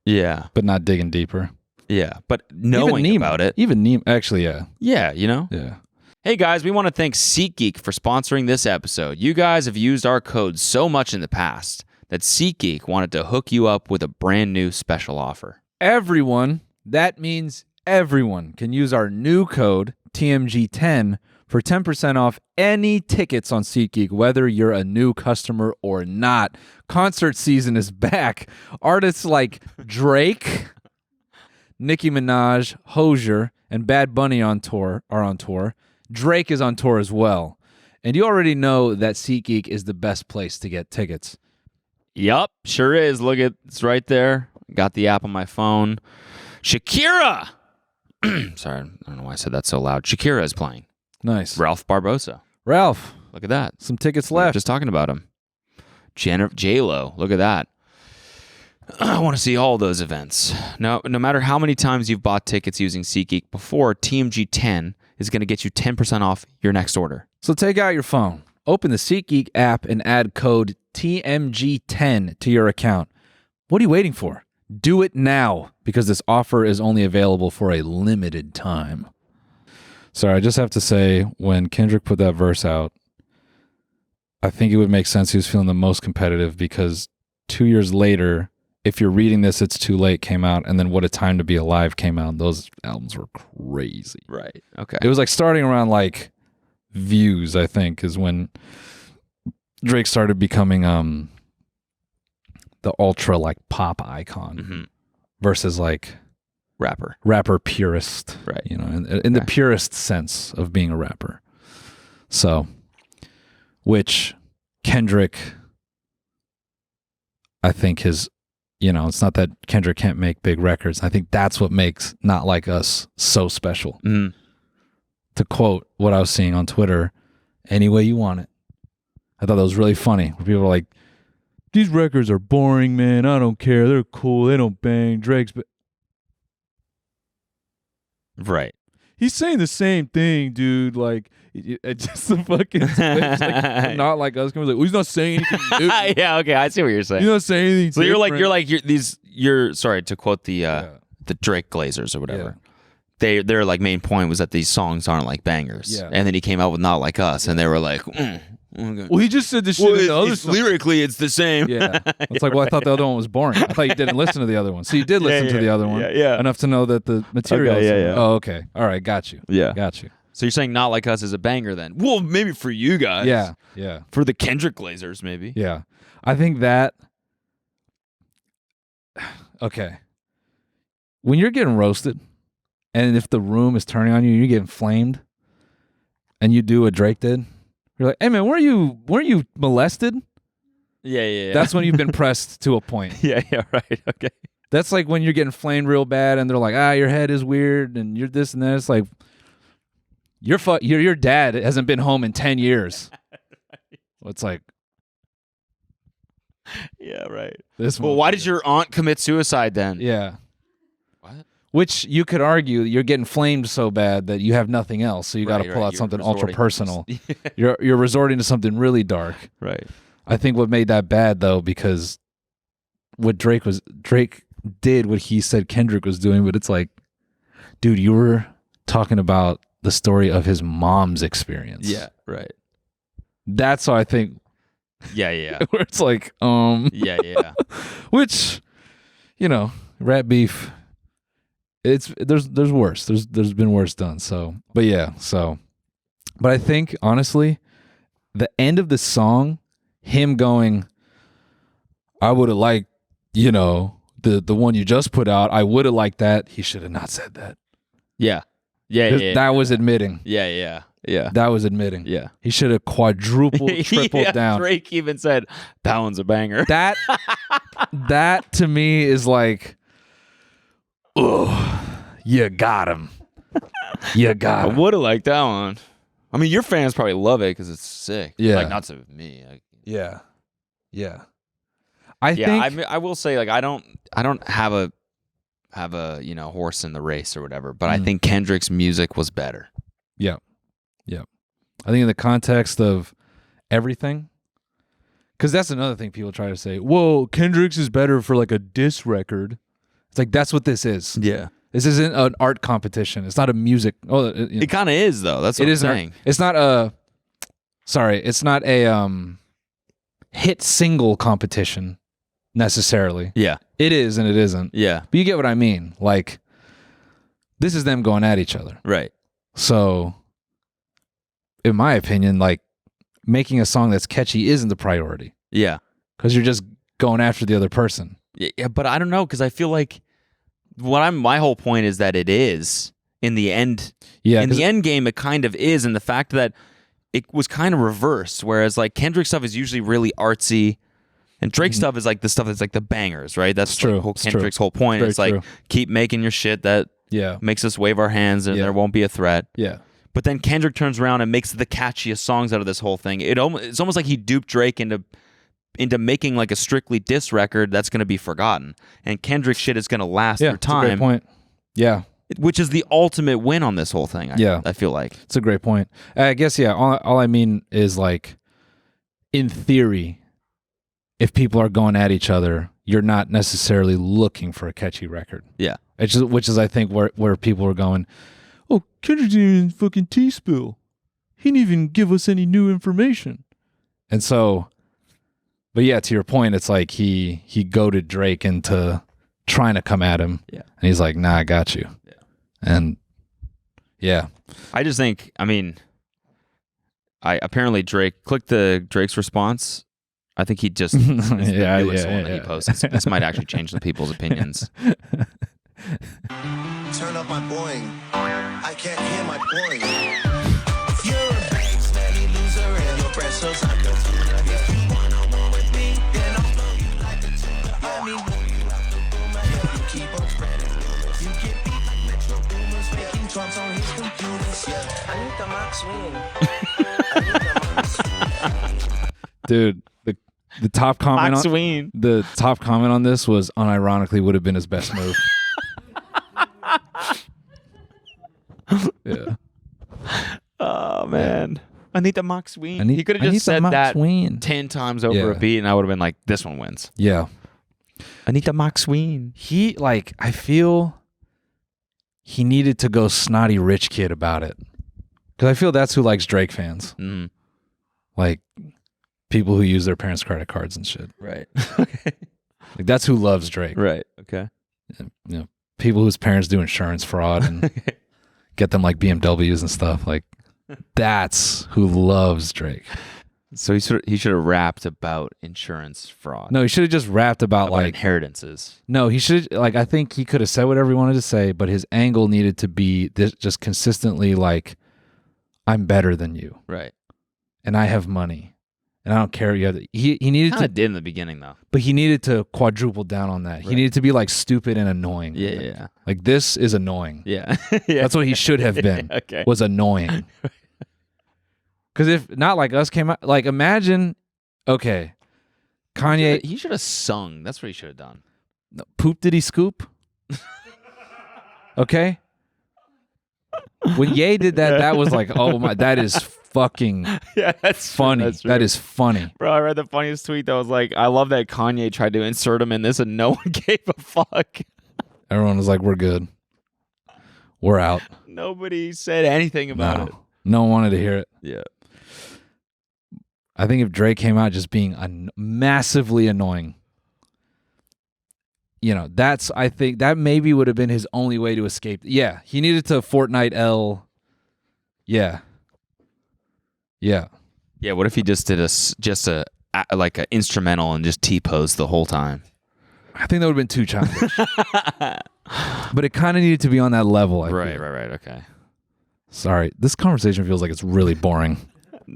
[SPEAKER 1] Yeah.
[SPEAKER 2] but not digging deeper.
[SPEAKER 1] Yeah. But knowing
[SPEAKER 2] Even Neiman,
[SPEAKER 1] about it.
[SPEAKER 2] Even Neiman, actually, yeah.
[SPEAKER 1] Yeah, you know?
[SPEAKER 2] Yeah.
[SPEAKER 1] Hey guys, we want to thank SeatGeek for sponsoring this episode. You guys have used our code so much in the past that SeatGeek wanted to hook you up with a brand new special offer.
[SPEAKER 2] Everyone, that means everyone can use our new code TMG10 for 10% off any tickets on SeatGeek, whether you're a new customer or not. Concert season is back. Artists like Drake, Nicki Minaj, Hozier, and Bad Bunny are on tour. Drake is on tour as well. And you already know that SeatGeek is the best place to get tickets.
[SPEAKER 1] Yup, sure is. Look at it's right there. Got the app on my phone. Shakira. Sorry, I don't know why I said that so loud. Shakira is playing.
[SPEAKER 2] Nice.
[SPEAKER 1] Ralph Barbosa.
[SPEAKER 2] Ralph,
[SPEAKER 1] Look at that.
[SPEAKER 2] some tickets
[SPEAKER 1] We were
[SPEAKER 2] left.
[SPEAKER 1] just talking about him. J-Lo. Look at that. I want to see all those events. No matter how many times you've bought tickets using SeatGeek before, TMG 10 is going to get you 10% off your next order.
[SPEAKER 2] So take out your phone, open the SeatGeek app, and add code TMG10 to your account. What are you waiting for? Do it now, because this offer is only available for a limited time. Sorry, I just have to say, when Kendrick put that verse out, I think it would make sense he was feeling the most competitive, because 2 years later, if you're reading this, It's Too Late came out, and then What a Time to Be Alive came out. Those albums were crazy.
[SPEAKER 1] Right. Okay.
[SPEAKER 2] It was like starting around like Views, I think, is when Drake started becoming the ultra like pop icon versus like rapper purist,
[SPEAKER 1] Right.
[SPEAKER 2] You know, in the purest sense of being a rapper. So, which Kendrick, I think his, you know, it's not that Kendrick can't make big records. I think that's what makes Not Like Us so special.
[SPEAKER 1] Mm.
[SPEAKER 2] To quote what I was seeing on Twitter, any way you want it. I thought that was really funny. Where people were like, these records are boring, man. I don't care. They're cool. They don't bang. Drake's...
[SPEAKER 1] Right.
[SPEAKER 2] He's saying the same thing, dude. Like, it's just the fucking... It's like, Not Like Us. Like, well, he's not saying anything new.
[SPEAKER 1] Yeah, okay, I see what you're saying.
[SPEAKER 2] He's not saying anything
[SPEAKER 1] So
[SPEAKER 2] different.
[SPEAKER 1] you're sorry to quote the Drake Glazers or whatever. Their like main point was that these songs aren't like bangers.
[SPEAKER 2] Yeah.
[SPEAKER 1] And then he came out with Not Like Us, and they were like, okay.
[SPEAKER 2] Well, he just said this shit in the other song.
[SPEAKER 1] Lyrically, it's the same.
[SPEAKER 2] Yeah. It's like, well, I thought the other one was boring. I thought you didn't listen to the other one. So you did listen to the other one.
[SPEAKER 1] Yeah.
[SPEAKER 2] Enough to know that the material
[SPEAKER 1] Okay,
[SPEAKER 2] is...
[SPEAKER 1] yeah.
[SPEAKER 2] Oh, okay. All right. Got you.
[SPEAKER 1] Yeah.
[SPEAKER 2] Got you.
[SPEAKER 1] So you're saying Not Like Us is a banger then? Well, maybe for you guys.
[SPEAKER 2] Yeah. Yeah.
[SPEAKER 1] For the Kendrick Glazers, maybe.
[SPEAKER 2] Yeah. I think that... Okay. When you're getting roasted, and if the room is turning on you, you're getting flamed, and you do what Drake did, you're like, hey, man, weren't you molested?
[SPEAKER 1] Yeah.
[SPEAKER 2] That's when you've been pressed to a point.
[SPEAKER 1] Yeah, right. Okay.
[SPEAKER 2] That's like when you're getting flamed real bad, and they're like, your head is weird, and you're this and that. It's like, your dad hasn't been home in 10 years. It's like,
[SPEAKER 1] Yeah, right.
[SPEAKER 2] this
[SPEAKER 1] Well,
[SPEAKER 2] one.
[SPEAKER 1] why did your aunt commit suicide then?
[SPEAKER 2] Yeah.
[SPEAKER 1] What?
[SPEAKER 2] Which you could argue you're getting flamed so bad that you have nothing else, so you got to
[SPEAKER 1] Right,
[SPEAKER 2] pull out
[SPEAKER 1] you're
[SPEAKER 2] something
[SPEAKER 1] resorting
[SPEAKER 2] ultra
[SPEAKER 1] to
[SPEAKER 2] personal.
[SPEAKER 1] this-
[SPEAKER 2] You're resorting to something really dark.
[SPEAKER 1] Right.
[SPEAKER 2] I think what made that bad though, because what Drake did what he said Kendrick was doing, but it's like, dude, you were talking about the story of his mom's experience.
[SPEAKER 1] Yeah, right.
[SPEAKER 2] That's how I think
[SPEAKER 1] Yeah.
[SPEAKER 2] where it's like,
[SPEAKER 1] Yeah.
[SPEAKER 2] which, you know, rap beef. There's worse. There's been worse done. So, but I think honestly, the end of the song, him going, I would have liked, you know, the one you just put out. I would have liked that. He should have not said that.
[SPEAKER 1] Yeah.
[SPEAKER 2] That was admitting.
[SPEAKER 1] Yeah.
[SPEAKER 2] That was admitting.
[SPEAKER 1] Yeah.
[SPEAKER 2] He should have quadrupled, tripled
[SPEAKER 1] Yeah,
[SPEAKER 2] down.
[SPEAKER 1] Drake even said, that one's a banger.
[SPEAKER 2] That to me is like, oh, you got him. You got
[SPEAKER 1] I
[SPEAKER 2] him.
[SPEAKER 1] would have liked that one. I mean, your fans probably love it because it's sick.
[SPEAKER 2] Yeah.
[SPEAKER 1] Like, not to me.
[SPEAKER 2] Yeah. I think
[SPEAKER 1] I will say, like, I don't have a horse in the race or whatever, but I think Kendrick's music was better.
[SPEAKER 2] Yeah. I think in the context of everything, because that's another thing people try to say, whoa, Kendrick's is better for like a diss record. It's like, that's what this is.
[SPEAKER 1] Yeah.
[SPEAKER 2] This isn't an art competition. It's not a music. Oh,
[SPEAKER 1] It kind of is, though. That's what I'm saying.
[SPEAKER 2] It's not a hit single competition necessarily.
[SPEAKER 1] Yeah.
[SPEAKER 2] It is and it isn't.
[SPEAKER 1] Yeah.
[SPEAKER 2] But you get what I mean. Like, this is them going at each other.
[SPEAKER 1] Right.
[SPEAKER 2] So, in my opinion, like, making a song that's catchy isn't the priority.
[SPEAKER 1] Yeah.
[SPEAKER 2] Because you're just going after the other person.
[SPEAKER 1] Yeah, but I don't know, because I feel like my whole point is that it is. in the end.
[SPEAKER 2] Yeah,
[SPEAKER 1] in the end game, it kind of is, and the fact that it was kind of reversed, whereas like Kendrick stuff is usually really artsy, and Drake stuff is like the stuff that's like the bangers, right? That's
[SPEAKER 2] true.
[SPEAKER 1] Like
[SPEAKER 2] It's
[SPEAKER 1] Kendrick's
[SPEAKER 2] true.
[SPEAKER 1] whole point.
[SPEAKER 2] Very
[SPEAKER 1] It's like
[SPEAKER 2] true.
[SPEAKER 1] keep making your shit that makes us wave our hands, and there won't be a threat.
[SPEAKER 2] Yeah.
[SPEAKER 1] But then Kendrick turns around and makes the catchiest songs out of this whole thing. It's almost like he duped Drake into making like a strictly diss record that's going to be forgotten, and Kendrick shit is going to last through time.
[SPEAKER 2] That's a great point. Yeah.
[SPEAKER 1] Which is the ultimate win on this whole thing. I feel like
[SPEAKER 2] it's a great point. I guess all I mean is like, in theory, if people are going at each other, you're not necessarily looking for a catchy record.
[SPEAKER 1] Yeah,
[SPEAKER 2] which is I think where people are going. Oh, Kendrick didn't even fucking T-spill. He didn't even give us any new information. And so, but yeah, to your point, it's like he goaded Drake into trying to come at him. Yeah, and he's like, "Nah, I got you." Yeah, and yeah,
[SPEAKER 1] I just think, I mean, apparently click Drake's response. I think he just is the newest one that he posts. This might actually change some people's opinions.
[SPEAKER 3] Turn up my boing. I can't hear my boing. If you're a big smelly loser and your breath smells like a tuna, if you wanna one with me, then I'll blow you like a tuna. I mean, blow you like a boomer. Yeah, you keep on spreading rumors. You get beat like Metro Boomers, making drops on his computers. Yeah, I need the max win. I need the max win.
[SPEAKER 2] Dude, the top comment the top comment on this was unironically would have been his best move. Yeah.
[SPEAKER 1] Oh man, I need the Max Ween. He could have just said that 10 times over a beat, and I would have been like, "This one wins."
[SPEAKER 2] Yeah.
[SPEAKER 1] I need the Max Ween.
[SPEAKER 2] I feel he needed to go snotty rich kid about it, because I feel that's who likes Drake fans.
[SPEAKER 1] Mm.
[SPEAKER 2] Like people who use their parents' credit cards and shit.
[SPEAKER 1] Right. Okay.
[SPEAKER 2] Like that's who loves Drake.
[SPEAKER 1] Right. Okay.
[SPEAKER 2] You know, people whose parents do insurance fraud and get them like BMWs and stuff. Like that's who loves Drake.
[SPEAKER 1] So he should have rapped about insurance fraud.
[SPEAKER 2] No, he should have just rapped about like
[SPEAKER 1] inheritances.
[SPEAKER 2] No, he should I think he could have said whatever he wanted to say, but his angle needed to be this, just consistently like, I'm better than you.
[SPEAKER 1] Right.
[SPEAKER 2] And I have money. And I don't care. He needed to
[SPEAKER 1] did in the beginning though,
[SPEAKER 2] but he needed to quadruple down on that. Right. He needed to be like stupid and annoying.
[SPEAKER 1] Yeah.
[SPEAKER 2] Like this is annoying.
[SPEAKER 1] Yeah.
[SPEAKER 2] That's what he should have been.
[SPEAKER 1] Okay.
[SPEAKER 2] Was annoying. Because if not like us came out, like imagine, okay, Kanye.
[SPEAKER 1] He should have sung. That's what he should have done.
[SPEAKER 2] Poop did he scoop? Okay. When Ye did that, that was like, oh my, that is fucking
[SPEAKER 1] that's
[SPEAKER 2] funny.
[SPEAKER 1] True, that's
[SPEAKER 2] that is funny.
[SPEAKER 1] Bro, I read the funniest tweet that was like, I love that Kanye tried to insert him in this and no one gave a fuck.
[SPEAKER 2] Everyone was like, we're good. We're out.
[SPEAKER 1] Nobody said anything about it.
[SPEAKER 2] No one wanted to hear it.
[SPEAKER 1] Yeah.
[SPEAKER 2] I think if Drake came out just being massively annoying, you know, I think that maybe would have been his only way to escape. Yeah, he needed to Fortnite L. Yeah. Yeah.
[SPEAKER 1] Yeah, what if he just did a instrumental and just T-pose the whole time?
[SPEAKER 2] I think that would have been too childish. But it kind of needed to be on that level.
[SPEAKER 1] Right, okay.
[SPEAKER 2] Sorry, this conversation feels like it's really boring.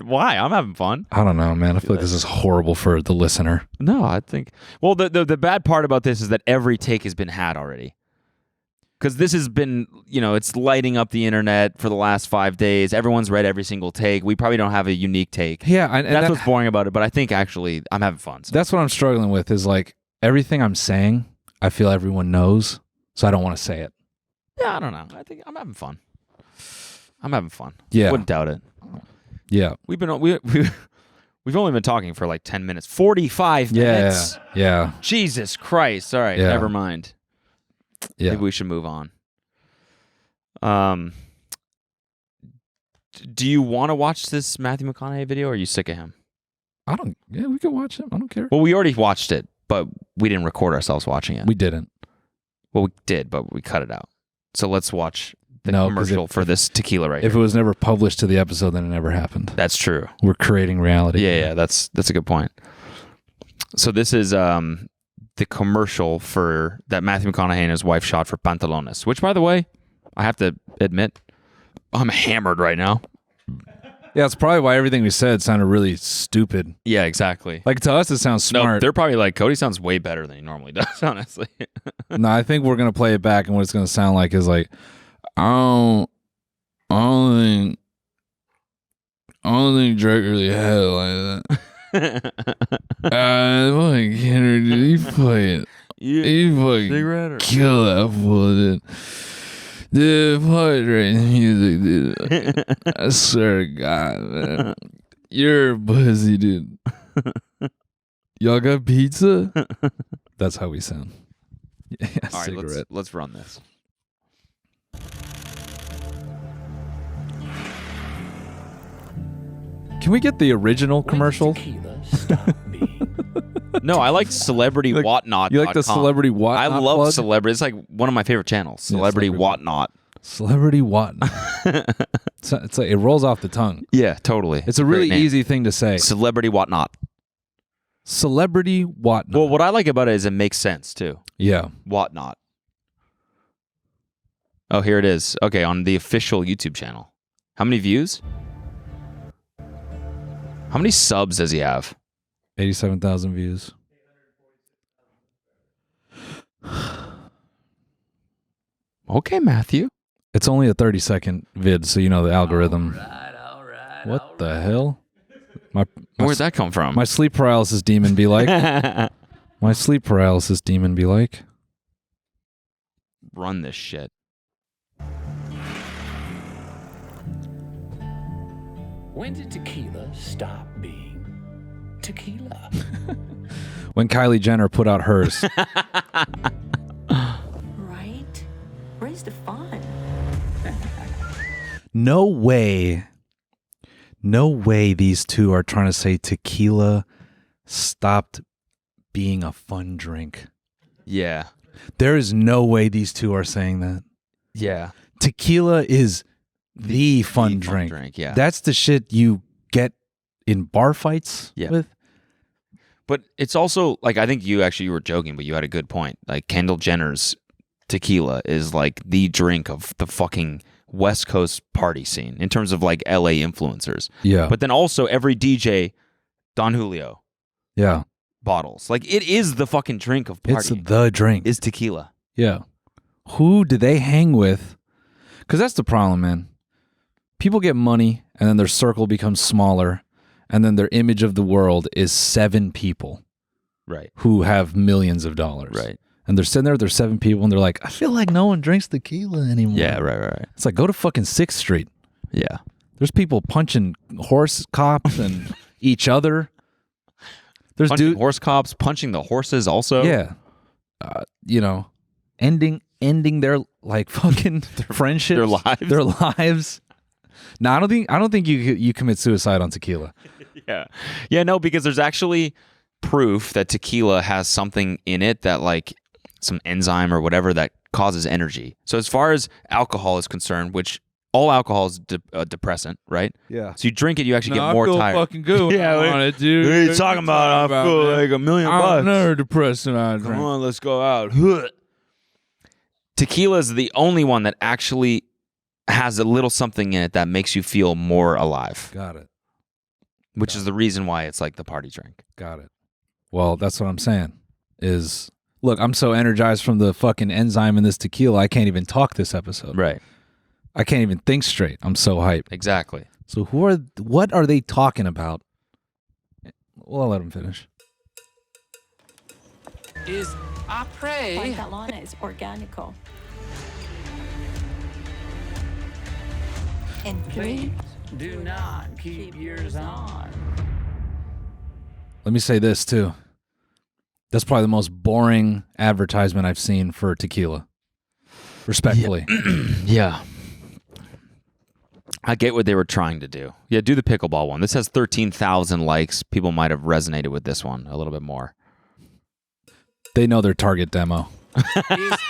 [SPEAKER 1] Why? I'm having fun.
[SPEAKER 2] I don't know, man. I feel like this is horrible for the listener.
[SPEAKER 1] No, I think... Well, the bad part about this is that every take has been had already. Because this has been, it's lighting up the internet for the last 5 days. Everyone's read every single take. We probably don't have a unique take.
[SPEAKER 2] Yeah.
[SPEAKER 1] That's what's boring about it, but I think actually I'm having fun. So.
[SPEAKER 2] That's what I'm struggling with is like everything I'm saying, I feel everyone knows, so I don't want to say it.
[SPEAKER 1] Yeah, I don't know. I think I'm having fun.
[SPEAKER 2] Yeah.
[SPEAKER 1] Wouldn't doubt it.
[SPEAKER 2] Yeah.
[SPEAKER 1] We've only been talking for like 10 minutes. 45 minutes.
[SPEAKER 2] Yeah.
[SPEAKER 1] Jesus Christ. All right, never mind.
[SPEAKER 2] Yeah.
[SPEAKER 1] Maybe we should move on. Do you want to watch this Matthew McConaughey video or are you sick of him?
[SPEAKER 2] Yeah, we can watch it. I don't care.
[SPEAKER 1] Well, we already watched it, but we didn't record ourselves watching it.
[SPEAKER 2] We didn't.
[SPEAKER 1] Well, we did, but we cut it out. So let's watch the commercial for this tequila right
[SPEAKER 2] If
[SPEAKER 1] here.
[SPEAKER 2] it was never published to the episode, then it never happened.
[SPEAKER 1] That's true.
[SPEAKER 2] We're creating reality.
[SPEAKER 1] Yeah, that's a good point. So this is the commercial for that Matthew McConaughey and his wife shot for Pantalones, which, by the way, I have to admit, I'm hammered right now.
[SPEAKER 2] Yeah, it's probably why everything we said sounded really stupid.
[SPEAKER 1] Yeah, exactly.
[SPEAKER 2] Like to us, it sounds
[SPEAKER 1] No,
[SPEAKER 2] smart.
[SPEAKER 1] they're probably like, Cody sounds way better than he normally does, honestly.
[SPEAKER 2] No, I think we're gonna play it back, and what it's gonna sound like is like, I don't think Drake really had it like that. Fucking Kendrick, dude, he fucking
[SPEAKER 1] Cigarette or-
[SPEAKER 2] kill that fool, dude. Dude, play Drake music, dude. I swear to God, man. You're a pussy, dude. Y'all got pizza? That's how we sound. Yeah,
[SPEAKER 1] All right,
[SPEAKER 2] cigarette.
[SPEAKER 1] let's run this.
[SPEAKER 2] Can we get the original commercial?
[SPEAKER 1] No, I like celebrity
[SPEAKER 2] You like-
[SPEAKER 1] whatnot.
[SPEAKER 2] you like the celebrity whatnot
[SPEAKER 1] I love
[SPEAKER 2] plug?
[SPEAKER 1] celebrity. It's like one of my favorite channels. Celebrity
[SPEAKER 2] Celebrity
[SPEAKER 1] whatnot.
[SPEAKER 2] Celebrity what? it's like it rolls off the tongue.
[SPEAKER 1] Yeah, totally.
[SPEAKER 2] It's a
[SPEAKER 1] Great
[SPEAKER 2] really
[SPEAKER 1] name.
[SPEAKER 2] easy thing to say.
[SPEAKER 1] Celebrity whatnot.
[SPEAKER 2] Celebrity whatnot.
[SPEAKER 1] Well, what I like about it is it makes sense too.
[SPEAKER 2] Yeah.
[SPEAKER 1] Whatnot. Oh, here it is. Okay, on the official YouTube channel. How many views? How many subs does he have?
[SPEAKER 2] 87,000 views.
[SPEAKER 1] Okay, Matthew.
[SPEAKER 2] It's only a 30-second vid, so you know the algorithm. What the hell?
[SPEAKER 1] Where'd that come from?
[SPEAKER 2] My sleep paralysis demon be like. My sleep paralysis demon be like.
[SPEAKER 1] Run this shit.
[SPEAKER 7] When did tequila stop being tequila?
[SPEAKER 2] When Kylie Jenner put out hers.
[SPEAKER 8] Right? Where's the fun?
[SPEAKER 2] No way these two are trying to say tequila stopped being a fun drink.
[SPEAKER 1] Yeah.
[SPEAKER 2] There is no way these two are saying that.
[SPEAKER 1] Yeah.
[SPEAKER 2] Tequila is the fun drink.
[SPEAKER 1] Yeah.
[SPEAKER 2] That's the shit you get in bar fights
[SPEAKER 1] Yeah.
[SPEAKER 2] with.
[SPEAKER 1] But it's also like, I think you were joking, but you had a good point. Like Kendall Jenner's tequila is like the drink of the fucking West Coast party scene in terms of like LA influencers.
[SPEAKER 2] Yeah.
[SPEAKER 1] But then also every DJ, Don Julio,
[SPEAKER 2] Yeah.
[SPEAKER 1] bottles. Like it is the fucking drink of
[SPEAKER 2] It's
[SPEAKER 1] partying.
[SPEAKER 2] the drink.
[SPEAKER 1] Is tequila.
[SPEAKER 2] Yeah. Who do they hang with? Because that's the problem, man. People get money and then their circle becomes smaller and then their image of the world is 7 people
[SPEAKER 1] Right.
[SPEAKER 2] who have millions of dollars.
[SPEAKER 1] Right.
[SPEAKER 2] And they're sitting there, there's 7 people and they're like, I feel like no one drinks tequila anymore.
[SPEAKER 1] Yeah, right.
[SPEAKER 2] It's like, go to fucking 6th Street.
[SPEAKER 1] Yeah.
[SPEAKER 2] There's people punching horse cops and each other. There's
[SPEAKER 1] Punching horse cops, punching the horses also.
[SPEAKER 2] Yeah. You know, ending their like fucking friendships,
[SPEAKER 1] their lives.
[SPEAKER 2] No, I don't think you commit suicide on tequila.
[SPEAKER 1] Yeah. Yeah, no, because there's actually proof that tequila has something in it that like some enzyme or whatever that causes energy. So as far as alcohol is concerned, which all alcohol is a depressant, right?
[SPEAKER 2] Yeah.
[SPEAKER 1] So you drink it, you actually get more tired.
[SPEAKER 2] fucking good.
[SPEAKER 1] Yeah,
[SPEAKER 2] on it, dude.
[SPEAKER 1] What are you talking about? I feel like $1 million bucks.
[SPEAKER 2] I'm never depressed when I
[SPEAKER 1] Come
[SPEAKER 2] drink.
[SPEAKER 1] on, let's go out. Tequila is the only one that actually has a little something in it that makes you feel more alive,
[SPEAKER 2] Got it.
[SPEAKER 1] which is the reason why it's like the party drink.
[SPEAKER 2] Got it. Well, that's what I'm saying. Is look, I'm so energized from the fucking enzyme in this tequila, I can't even talk this episode.
[SPEAKER 1] Right.
[SPEAKER 2] I can't even think straight. I'm so hyped.
[SPEAKER 1] Exactly.
[SPEAKER 2] So what are they talking about? Well, I'll let them finish.
[SPEAKER 7] Is I pray.
[SPEAKER 8] Pantalones organico. And 3,
[SPEAKER 7] Do not keep yours on.
[SPEAKER 2] Let me say this too. That's probably the most boring advertisement I've seen for tequila. Respectfully.
[SPEAKER 1] Yeah. I get what they were trying to do. Yeah, do the pickleball one. This has 13,000 likes. People might have resonated with this one a little bit more.
[SPEAKER 2] They know their target demo.
[SPEAKER 7] Is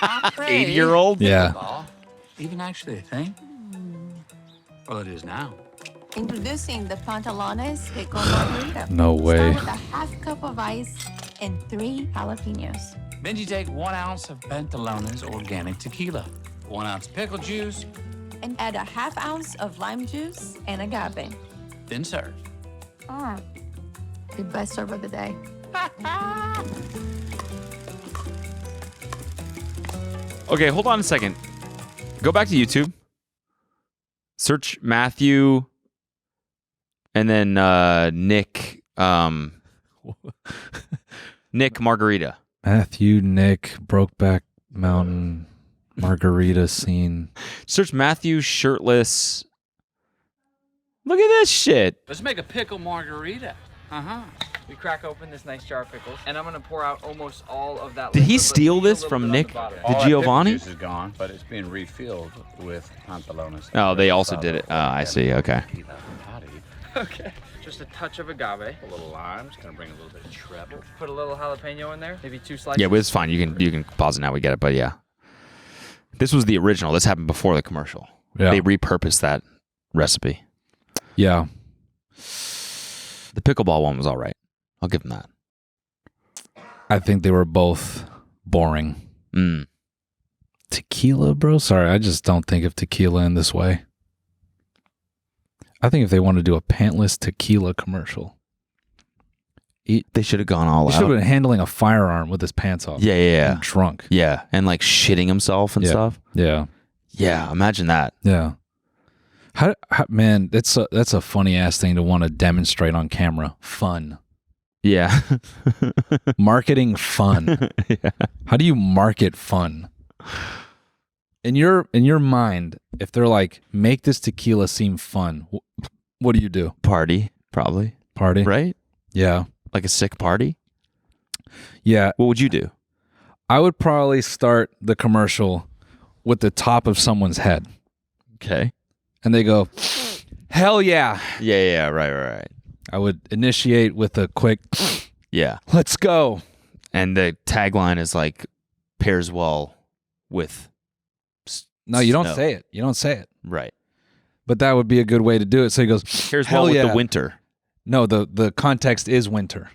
[SPEAKER 7] I pray.
[SPEAKER 1] 80-year-old?
[SPEAKER 2] Yeah.
[SPEAKER 7] Pickleball even actually a thing? Well, it is now.
[SPEAKER 8] introducing the Pantalones Pickle Margarita.
[SPEAKER 2] No way.
[SPEAKER 8] Start with a half cup of ice and 3 jalapenos.
[SPEAKER 7] Then you take 1 ounce of pantalones organic tequila. 1 ounce pickle juice,
[SPEAKER 8] And add a half ounce of lime juice and agave.
[SPEAKER 7] then serve.
[SPEAKER 8] The best serve of the day.
[SPEAKER 1] Okay, hold on a second. Go back to YouTube. Search Matthew and then Nick Nick Margarita.
[SPEAKER 2] Matthew, Nick, Brokeback Mountain, margarita scene.
[SPEAKER 1] Search Matthew shirtless. Look at this shit.
[SPEAKER 7] Let's make a pickle margarita.
[SPEAKER 9] We crack open this nice jar of pickles, and I'm gonna pour out almost all of that.
[SPEAKER 1] Did he
[SPEAKER 9] liquid, but
[SPEAKER 1] steal
[SPEAKER 9] leave a
[SPEAKER 1] this
[SPEAKER 9] little
[SPEAKER 1] from
[SPEAKER 9] bit on
[SPEAKER 1] Nick
[SPEAKER 9] the bottom.
[SPEAKER 1] the Giovanni?
[SPEAKER 10] Juice is gone, but it's being refilled with pantalones.
[SPEAKER 1] Oh, they also did it. Oh, I see. Okay.
[SPEAKER 9] Okay. Just a touch of agave.
[SPEAKER 10] A little lime. It's gonna bring a little bit of treble.
[SPEAKER 9] Put a little jalapeno in there. Maybe 2 slices.
[SPEAKER 1] Yeah, but it's fine. You can pause it now. We get it. But yeah, this was the original. This happened before the commercial.
[SPEAKER 2] Yeah.
[SPEAKER 1] They repurposed that recipe.
[SPEAKER 2] Yeah.
[SPEAKER 1] The pickleball one was all right. I'll give them that.
[SPEAKER 2] I think they were both boring.
[SPEAKER 1] Mm.
[SPEAKER 2] Tequila, bro? Sorry, I just don't think of tequila in this way. I think if they want to do a pantless tequila commercial,
[SPEAKER 1] They should have gone all
[SPEAKER 2] he should have
[SPEAKER 1] out.
[SPEAKER 2] been handling a firearm with his pants off.
[SPEAKER 1] Yeah.
[SPEAKER 2] And drunk.
[SPEAKER 1] Yeah, and like shitting himself and
[SPEAKER 2] Yeah.
[SPEAKER 1] stuff.
[SPEAKER 2] Yeah.
[SPEAKER 1] Yeah, imagine that.
[SPEAKER 2] Yeah. How man, that's a funny ass thing to want to demonstrate on camera. Fun.
[SPEAKER 1] Yeah.
[SPEAKER 2] Marketing fun.
[SPEAKER 1] Yeah.
[SPEAKER 2] How do you market fun? In your mind, if they're like, make this tequila seem fun, what do you do?
[SPEAKER 1] Party, probably.
[SPEAKER 2] Party?
[SPEAKER 1] Right?
[SPEAKER 2] Yeah.
[SPEAKER 1] Like a sick party?
[SPEAKER 2] Yeah.
[SPEAKER 1] What would you do?
[SPEAKER 2] I would probably start the commercial with the top of someone's head.
[SPEAKER 1] Okay.
[SPEAKER 2] And they go, hell yeah.
[SPEAKER 1] Yeah, right.
[SPEAKER 2] I would initiate with a quick,
[SPEAKER 1] Yeah.
[SPEAKER 2] let's go.
[SPEAKER 1] And the tagline is like, pairs well with
[SPEAKER 2] No, you don't
[SPEAKER 1] snow.
[SPEAKER 2] say it. You don't say it.
[SPEAKER 1] Right.
[SPEAKER 2] But that would be a good way to do it. So he goes,
[SPEAKER 1] Pairs
[SPEAKER 2] hell
[SPEAKER 1] well with
[SPEAKER 2] yeah.
[SPEAKER 1] the winter.
[SPEAKER 2] No, the context is winter.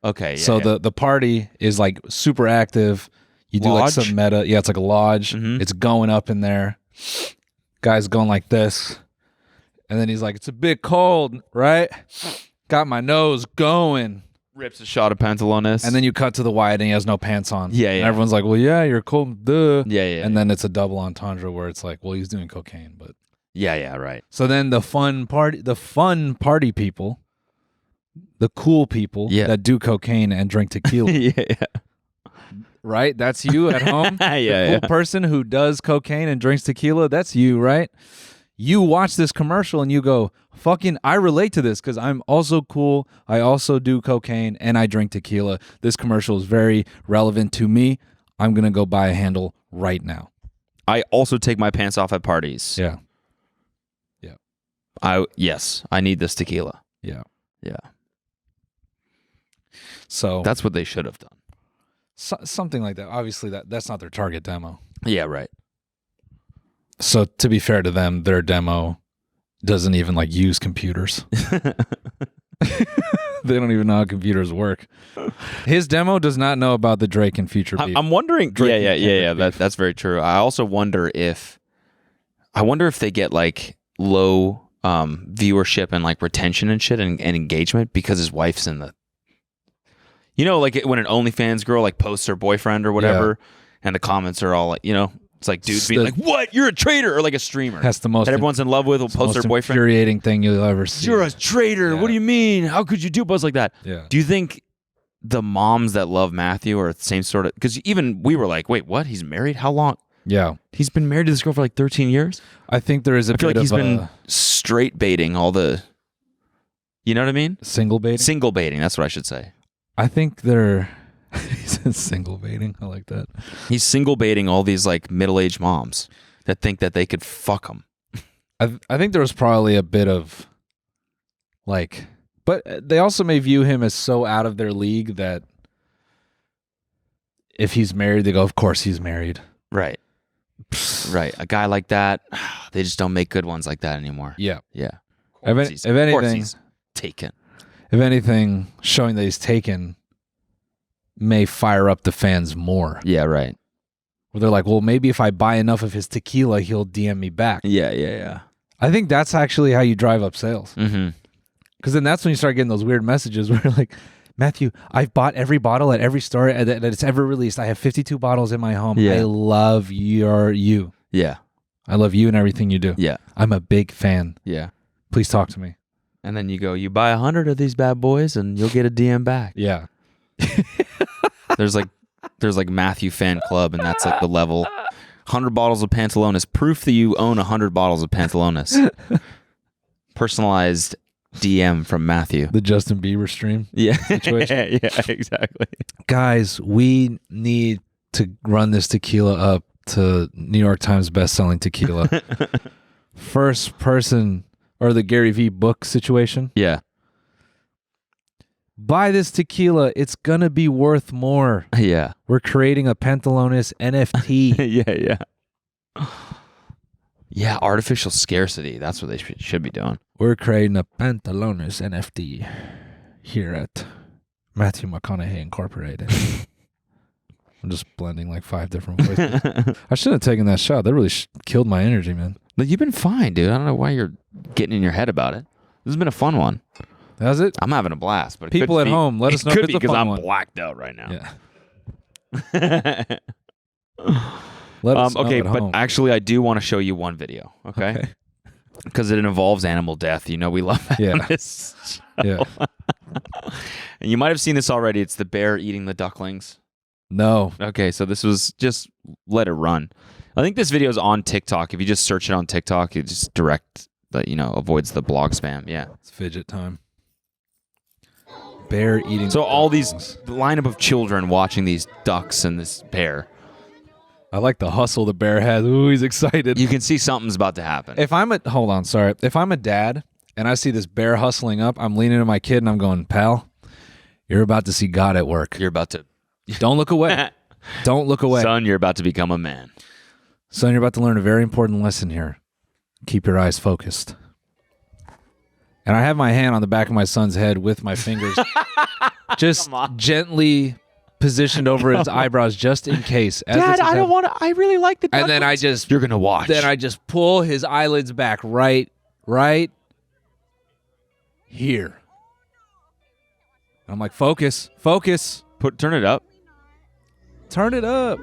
[SPEAKER 1] Okay. Yeah,
[SPEAKER 2] So
[SPEAKER 1] yeah.
[SPEAKER 2] the party is like super active. You do
[SPEAKER 1] Lodge?
[SPEAKER 2] like some meta. Yeah, it's like a lodge.
[SPEAKER 1] Mhm.
[SPEAKER 2] It's going up in there. Guy's going like this. And then he's like, it's a bit cold, right? Got my nose going.
[SPEAKER 1] rips a shot of pantalones.
[SPEAKER 2] And then you cut to the wide and he has no pants on.
[SPEAKER 1] Yeah,
[SPEAKER 2] And
[SPEAKER 1] yeah.
[SPEAKER 2] everyone's like, well, yeah, you're cold. Duh.
[SPEAKER 1] Yeah.
[SPEAKER 2] And then it's a double entendre where it's like, well, he's doing cocaine. But
[SPEAKER 1] Yeah, right.
[SPEAKER 2] so then the fun party people, the cool people
[SPEAKER 1] Yeah.
[SPEAKER 2] that do cocaine and drink tequila.
[SPEAKER 1] yeah.
[SPEAKER 2] Right? That's you at home.
[SPEAKER 1] Yeah,
[SPEAKER 2] The cool person who does cocaine and drinks tequila, that's you, right? You watch this commercial and you go, fucking, I relate to this because I'm also cool. I also do cocaine and I drink tequila. This commercial is very relevant to me. I'm going to go buy a handle right now.
[SPEAKER 1] I also take my pants off at parties.
[SPEAKER 2] Yeah.
[SPEAKER 1] Yes, I need this tequila.
[SPEAKER 2] Yeah.
[SPEAKER 1] Yeah.
[SPEAKER 2] So
[SPEAKER 1] That's what they should have done.
[SPEAKER 2] something like that. Obviously, that's not their target demo.
[SPEAKER 1] Yeah, right.
[SPEAKER 2] So to be fair to them, their demo doesn't even like use computers. They don't even know how computers work. His demo does not know about the Drake and Future beef.
[SPEAKER 1] I'm wondering.
[SPEAKER 2] Drake and
[SPEAKER 1] Yeah.
[SPEAKER 2] Kendrick beef.
[SPEAKER 1] That's very true. I also wonder if they get like low viewership and like retention and shit and engagement because his wife's in the. You know, like when an OnlyFans girl like posts her boyfriend or whatever, and the comments are all like, you know, it's like dudes being like, "What? You're a traitor," or like a streamer
[SPEAKER 2] That's the most
[SPEAKER 1] that everyone's in love with will post
[SPEAKER 2] most
[SPEAKER 1] their boyfriend.
[SPEAKER 2] infuriating thing you'll ever see.
[SPEAKER 1] You're a traitor.
[SPEAKER 2] Yeah.
[SPEAKER 1] What do you mean? How could you do buzz like that?
[SPEAKER 2] Yeah.
[SPEAKER 1] Do you think the moms that love Matthew are the same sort of? Because even we were like, wait, what? He's married? How long?
[SPEAKER 2] Yeah.
[SPEAKER 1] He's been married to this girl for like 13 years.
[SPEAKER 2] I think there is a
[SPEAKER 1] I feel
[SPEAKER 2] bit
[SPEAKER 1] like he's
[SPEAKER 2] of
[SPEAKER 1] been
[SPEAKER 2] a
[SPEAKER 1] straight baiting all the. You know what I mean?
[SPEAKER 2] single baiting.
[SPEAKER 1] Single baiting. That's what I should say.
[SPEAKER 2] I think they're he said single baiting. I like that.
[SPEAKER 1] He's single baiting all these like middle-aged moms that think that they could fuck him.
[SPEAKER 2] I think there was probably a bit of like, but they also may view him as so out of their league that if he's married, they go, of course he's married.
[SPEAKER 1] Right. Right. A guy like that, they just don't make good ones like that anymore.
[SPEAKER 2] Yeah.
[SPEAKER 1] Yeah.
[SPEAKER 2] If
[SPEAKER 1] Of course
[SPEAKER 2] anything,
[SPEAKER 1] he's taken.
[SPEAKER 2] if anything, showing that he's taken may fire up the fans more.
[SPEAKER 1] Yeah, right.
[SPEAKER 2] Where they're like, well, maybe if I buy enough of his tequila, he'll DM me back.
[SPEAKER 1] Yeah.
[SPEAKER 2] I think that's actually how you drive up sales.
[SPEAKER 1] Mm-hmm.
[SPEAKER 2] Because then that's when you start getting those weird messages where like, Matthew, I've bought every bottle at every store that it's ever released. I have 52 bottles in my home.
[SPEAKER 1] Yeah.
[SPEAKER 2] I love you.
[SPEAKER 1] Yeah.
[SPEAKER 2] I love you and everything you do.
[SPEAKER 1] Yeah.
[SPEAKER 2] I'm a big fan.
[SPEAKER 1] Yeah.
[SPEAKER 2] Please talk to me.
[SPEAKER 1] And then you go, you buy 100 of these bad boys and you'll get a DM back.
[SPEAKER 2] Yeah.
[SPEAKER 1] There's like Matthew fan club, and that's like the level. 100 bottles of pantalones, proof that you own 100 bottles of pantalones. Personalized DM from Matthew.
[SPEAKER 2] The Justin Bieber stream.
[SPEAKER 1] Yeah.
[SPEAKER 2] Situation.
[SPEAKER 1] Yeah, exactly.
[SPEAKER 2] Guys, we need to run this tequila up to New York Times best-selling tequila. First person, or the Gary V book situation.
[SPEAKER 1] Yeah.
[SPEAKER 2] Buy this tequila. It's going to be worth more.
[SPEAKER 1] Yeah.
[SPEAKER 2] We're creating a pantalones NFT.
[SPEAKER 1] Yeah. Yeah, artificial scarcity. That's what they should be doing.
[SPEAKER 2] We're creating a pantalones NFT here at Matthew McConaughey Incorporated. I'm just blending like 5 different voices. I shouldn't have taken that shot. That really killed my energy, man.
[SPEAKER 1] But you've been fine, dude. I don't know why you're getting in your head about it. This has been a fun one.
[SPEAKER 2] Has it?
[SPEAKER 1] I'm having a blast. But
[SPEAKER 2] people at home, let us know if it's a fun
[SPEAKER 1] I'm
[SPEAKER 2] one.
[SPEAKER 1] blacked out right now.
[SPEAKER 2] Yeah. Let us know
[SPEAKER 1] okay,
[SPEAKER 2] at
[SPEAKER 1] but
[SPEAKER 2] home.
[SPEAKER 1] actually, I do want to show you one video. Okay. Because it involves animal death. You know, we love that.
[SPEAKER 2] Yeah.
[SPEAKER 1] This
[SPEAKER 2] Yeah.
[SPEAKER 1] And you might have seen this already. It's the bear eating the ducklings.
[SPEAKER 2] No.
[SPEAKER 1] Okay, so this was just let it run. I think this video is on TikTok. If you just search it on TikTok, it just avoids the blog spam. Yeah.
[SPEAKER 2] It's fidget time. Bear eating.
[SPEAKER 1] So all these lineup of children watching these ducks and this bear.
[SPEAKER 2] I like the hustle the bear has. Ooh, he's excited.
[SPEAKER 1] You can see something's about to happen.
[SPEAKER 2] If I'm a dad and I see this bear hustling up, I'm leaning to my kid and I'm going, pal, you're about to see God at work.
[SPEAKER 1] You're about to.
[SPEAKER 2] Don't look away. Don't look away.
[SPEAKER 1] Son, you're about to become a man.
[SPEAKER 2] Son, you're about to learn a very important lesson here. Keep your eyes focused. And I have my hand on the back of my son's head with my fingers just gently positioned over his eyebrows just in case.
[SPEAKER 1] Dad, I don't want to. I really like the ducklings.
[SPEAKER 2] And then I just...
[SPEAKER 1] You're going to watch.
[SPEAKER 2] Then I just pull his eyelids back right here. And I'm like, focus.
[SPEAKER 1] Turn it up.
[SPEAKER 2] Turn it up.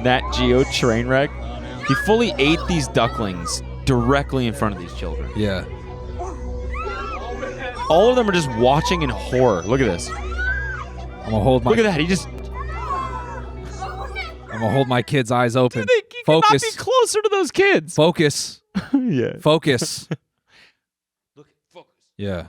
[SPEAKER 1] Nat Geo train wreck. He fully ate these ducklings directly in front of these children.
[SPEAKER 2] Yeah.
[SPEAKER 1] All of them are just watching in horror. Look at this.
[SPEAKER 2] I'm gonna hold my.
[SPEAKER 1] Look at that. He just.
[SPEAKER 2] I'm gonna hold my kid's eyes open.
[SPEAKER 1] Dude, he
[SPEAKER 2] Focus.
[SPEAKER 1] cannot be closer to those kids.
[SPEAKER 2] Focus.
[SPEAKER 1] Yeah.
[SPEAKER 2] Focus.
[SPEAKER 1] Look. Focus.
[SPEAKER 2] Yeah.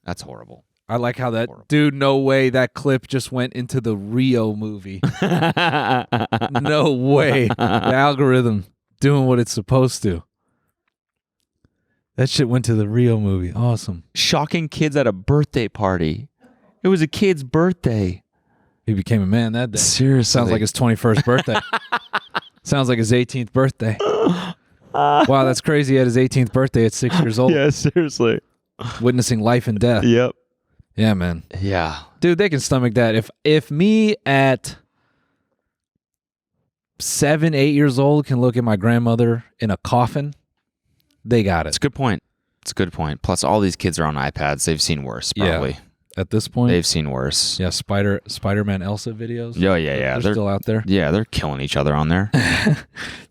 [SPEAKER 1] That's horrible.
[SPEAKER 2] I like how that dude. No way that clip just went into the Rio movie. No way. The algorithm doing what it's supposed to. That shit went to the Rio movie. Awesome.
[SPEAKER 1] Shocking kids at a birthday party. It was a kid's birthday.
[SPEAKER 2] He became a man that day.
[SPEAKER 1] Seriously.
[SPEAKER 2] Sounds like his 21st birthday. Sounds like his 18th birthday. Wow, that's crazy. He had his 18th birthday at 6 years old.
[SPEAKER 1] Yeah, seriously.
[SPEAKER 2] Witnessing life and death.
[SPEAKER 1] Yep.
[SPEAKER 2] Yeah, man.
[SPEAKER 1] Yeah.
[SPEAKER 2] Dude, they can stomach that. If me at 7, 8 years old can look at my grandmother in a coffin, they got it.
[SPEAKER 1] It's a good point. Plus, all these kids are on iPads. They've seen worse, probably.
[SPEAKER 2] Yeah. At this point,
[SPEAKER 1] They've seen worse.
[SPEAKER 2] Yeah, Spider-Man Elsa videos.
[SPEAKER 1] Oh, yeah.
[SPEAKER 2] They're still out there.
[SPEAKER 1] Yeah, they're killing each other on there.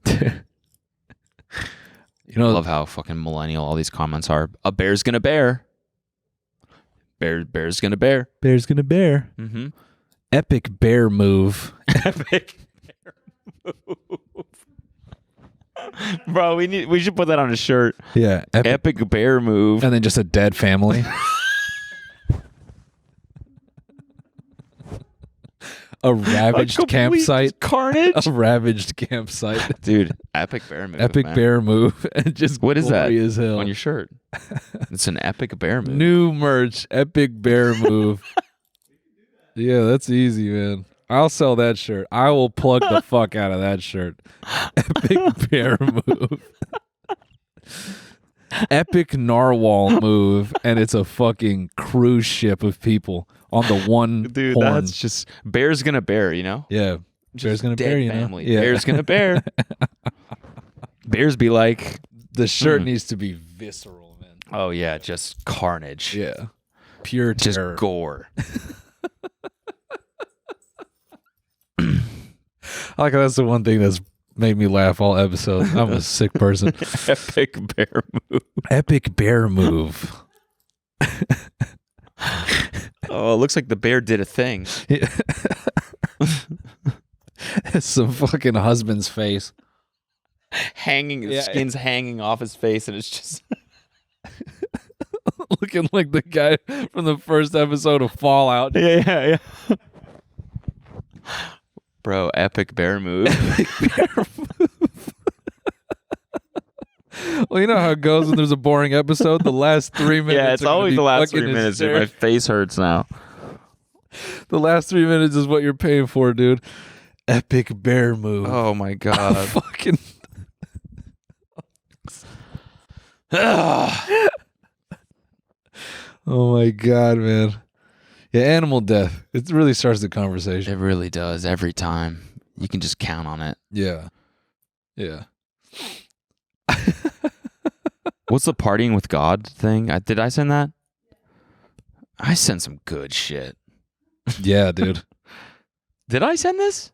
[SPEAKER 2] You know,
[SPEAKER 1] I love how fucking millennial all these comments are. A bear's gonna bear. Bear's gonna bear.
[SPEAKER 2] Bear's gonna bear.
[SPEAKER 1] Mm-hmm.
[SPEAKER 2] Epic bear move.
[SPEAKER 1] Epic bear move. Bro, we should put that on a shirt.
[SPEAKER 2] Yeah.
[SPEAKER 1] Epic bear move.
[SPEAKER 2] And then just a dead family. A ravaged campsite.
[SPEAKER 1] Carnage.
[SPEAKER 2] A ravaged campsite.
[SPEAKER 1] Dude, epic bear move.
[SPEAKER 2] Epic
[SPEAKER 1] man.
[SPEAKER 2] bear move. And just
[SPEAKER 1] what is that
[SPEAKER 2] as hell.
[SPEAKER 1] on your shirt? It's an epic bear move.
[SPEAKER 2] New merch. Epic bear move. Yeah, that's easy, man. I'll sell that shirt. I will plug the fuck out of that shirt. Epic bear move. epic narwhal move, and it's a fucking cruise ship of people on the one
[SPEAKER 1] Dude,
[SPEAKER 2] horn.
[SPEAKER 1] that's just bear's gonna bear, you know?
[SPEAKER 2] Yeah. Bear's gonna
[SPEAKER 1] Dead
[SPEAKER 2] bear, you
[SPEAKER 1] family.
[SPEAKER 2] know? Yeah.
[SPEAKER 1] Bear's gonna bear. Bears be like,
[SPEAKER 2] The shirt needs to be visceral, man.
[SPEAKER 1] oh yeah, just carnage.
[SPEAKER 2] Yeah. Pure
[SPEAKER 1] Just
[SPEAKER 2] terror.
[SPEAKER 1] gore.
[SPEAKER 2] I like how that's the one thing that's made me laugh all episode. I'm a sick person.
[SPEAKER 1] Epic bear move.
[SPEAKER 2] Epic bear move.
[SPEAKER 1] Oh, it looks like the bear did a thing.
[SPEAKER 2] It's some fucking husband's face.
[SPEAKER 1] Hanging, the skin's hanging off his face, and it's just
[SPEAKER 2] Looking like the guy from the first episode of Fallout.
[SPEAKER 1] yeah. Bro, epic bear move.
[SPEAKER 2] Well, you know how it goes when there's a boring episode? The last 3 minutes.
[SPEAKER 1] Yeah, it's
[SPEAKER 2] are gonna
[SPEAKER 1] always
[SPEAKER 2] be
[SPEAKER 1] the last
[SPEAKER 2] fucking
[SPEAKER 1] 3 minutes. Dude.
[SPEAKER 2] hysterical.
[SPEAKER 1] My face hurts now.
[SPEAKER 2] The last 3 minutes is what you're paying for, dude. Epic bear move.
[SPEAKER 1] Oh my god.
[SPEAKER 2] Fucking. Oh my god, man. Yeah, animal death. It really starts the conversation.
[SPEAKER 1] It really does every time. You can just count on it.
[SPEAKER 2] Yeah. Yeah.
[SPEAKER 1] What's the partying with God thing? Did I send that? I sent some good shit.
[SPEAKER 2] Yeah, dude.
[SPEAKER 1] Did I send this?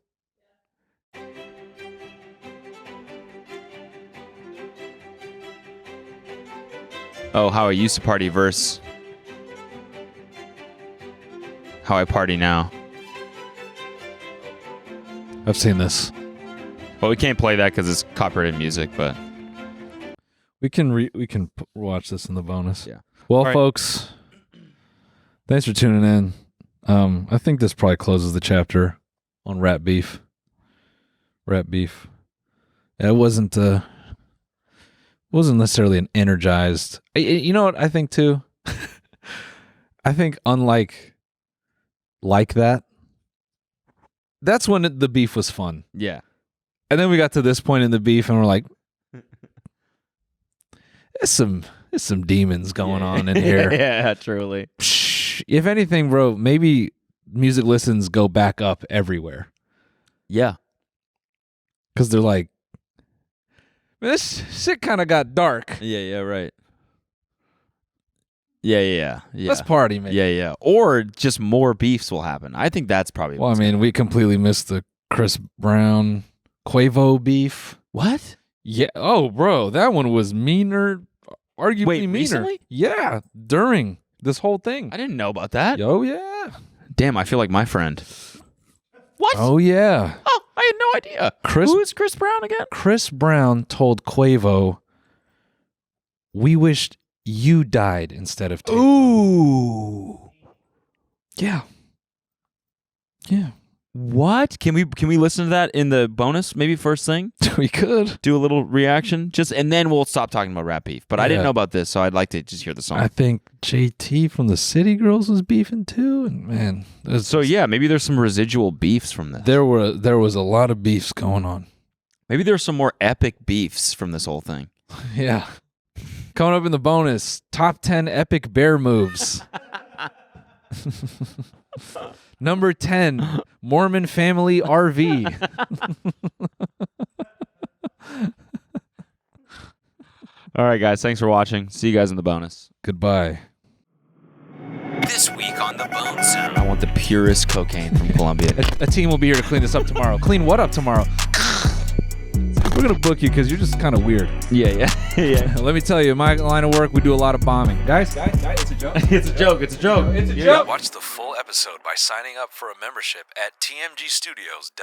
[SPEAKER 1] Oh, how I used to party versus how I party now.
[SPEAKER 2] I've seen this.
[SPEAKER 1] Well, we can't play that because it's copyrighted music, but
[SPEAKER 2] We can watch this in the bonus.
[SPEAKER 1] Yeah.
[SPEAKER 2] Well,
[SPEAKER 1] All right.
[SPEAKER 2] folks, thanks for tuning in. I think this probably closes the chapter on rat beef. Rat beef. Yeah, it wasn't necessarily an energized. You know what I think too? I think unlike that, that's when the beef was fun.
[SPEAKER 1] yeah.
[SPEAKER 2] And then we got to this point in the beef, and we're like, there's some demons going on in here.
[SPEAKER 1] Yeah, truly.
[SPEAKER 2] Psh, if anything, bro, maybe music listens go back up everywhere
[SPEAKER 1] Yeah.
[SPEAKER 2] because they're like, this shit kind of got dark.
[SPEAKER 1] Yeah, right. Yeah.
[SPEAKER 2] Let's party, man.
[SPEAKER 1] Yeah. Or just more beefs will happen. I think that's probably
[SPEAKER 2] Well, I
[SPEAKER 1] what's
[SPEAKER 2] mean, we completely missed the Chris Brown Quavo beef.
[SPEAKER 1] What?
[SPEAKER 2] Yeah. Oh, bro, that one was meaner. Arguably
[SPEAKER 1] Wait,
[SPEAKER 2] meaner.
[SPEAKER 1] recently?
[SPEAKER 2] Yeah, during this whole thing.
[SPEAKER 1] I didn't know about that.
[SPEAKER 2] Oh yeah.
[SPEAKER 1] Damn, I feel like my friend. What?
[SPEAKER 2] Oh yeah.
[SPEAKER 1] Oh, I had no idea.
[SPEAKER 2] Chris-
[SPEAKER 1] Who is Chris Brown again?
[SPEAKER 2] Chris Brown told Quavo, "We wished you died instead of Taylor."
[SPEAKER 1] Ooh.
[SPEAKER 2] Yeah. Yeah.
[SPEAKER 1] What? Can we listen to that in the bonus? Maybe first thing?
[SPEAKER 2] We could.
[SPEAKER 1] Do a little reaction? And then we'll stop talking about rap beef. But I didn't
[SPEAKER 2] Yeah.
[SPEAKER 1] know about this, so I'd like to just hear the song.
[SPEAKER 2] I think JT from the City Girls was beefing too, and man,
[SPEAKER 1] So yeah, maybe there's some residual beefs from this.
[SPEAKER 2] there was a lot of beefs going on.
[SPEAKER 1] Maybe there's some more epic beefs from this whole thing.
[SPEAKER 2] Yeah. Coming up in the bonus, top 10 epic bear moves. Number 10, Mormon family RV.
[SPEAKER 1] All right, guys. Thanks for watching. See you guys in the bonus.
[SPEAKER 2] Goodbye.
[SPEAKER 1] This week on the Bone Zone. I want the purest cocaine from Colombia.
[SPEAKER 2] A team will be here to clean this up tomorrow. Clean what up tomorrow? We're going to book you because you're just kind of weird.
[SPEAKER 1] Yeah.
[SPEAKER 2] Let me tell you, in my line of work, we do a lot of bombing. Guys, it's a joke.
[SPEAKER 1] It's a joke. It's a joke.
[SPEAKER 2] It's a joke.
[SPEAKER 11] Watch the full episode by signing up for a membership at tmgstudios.tv.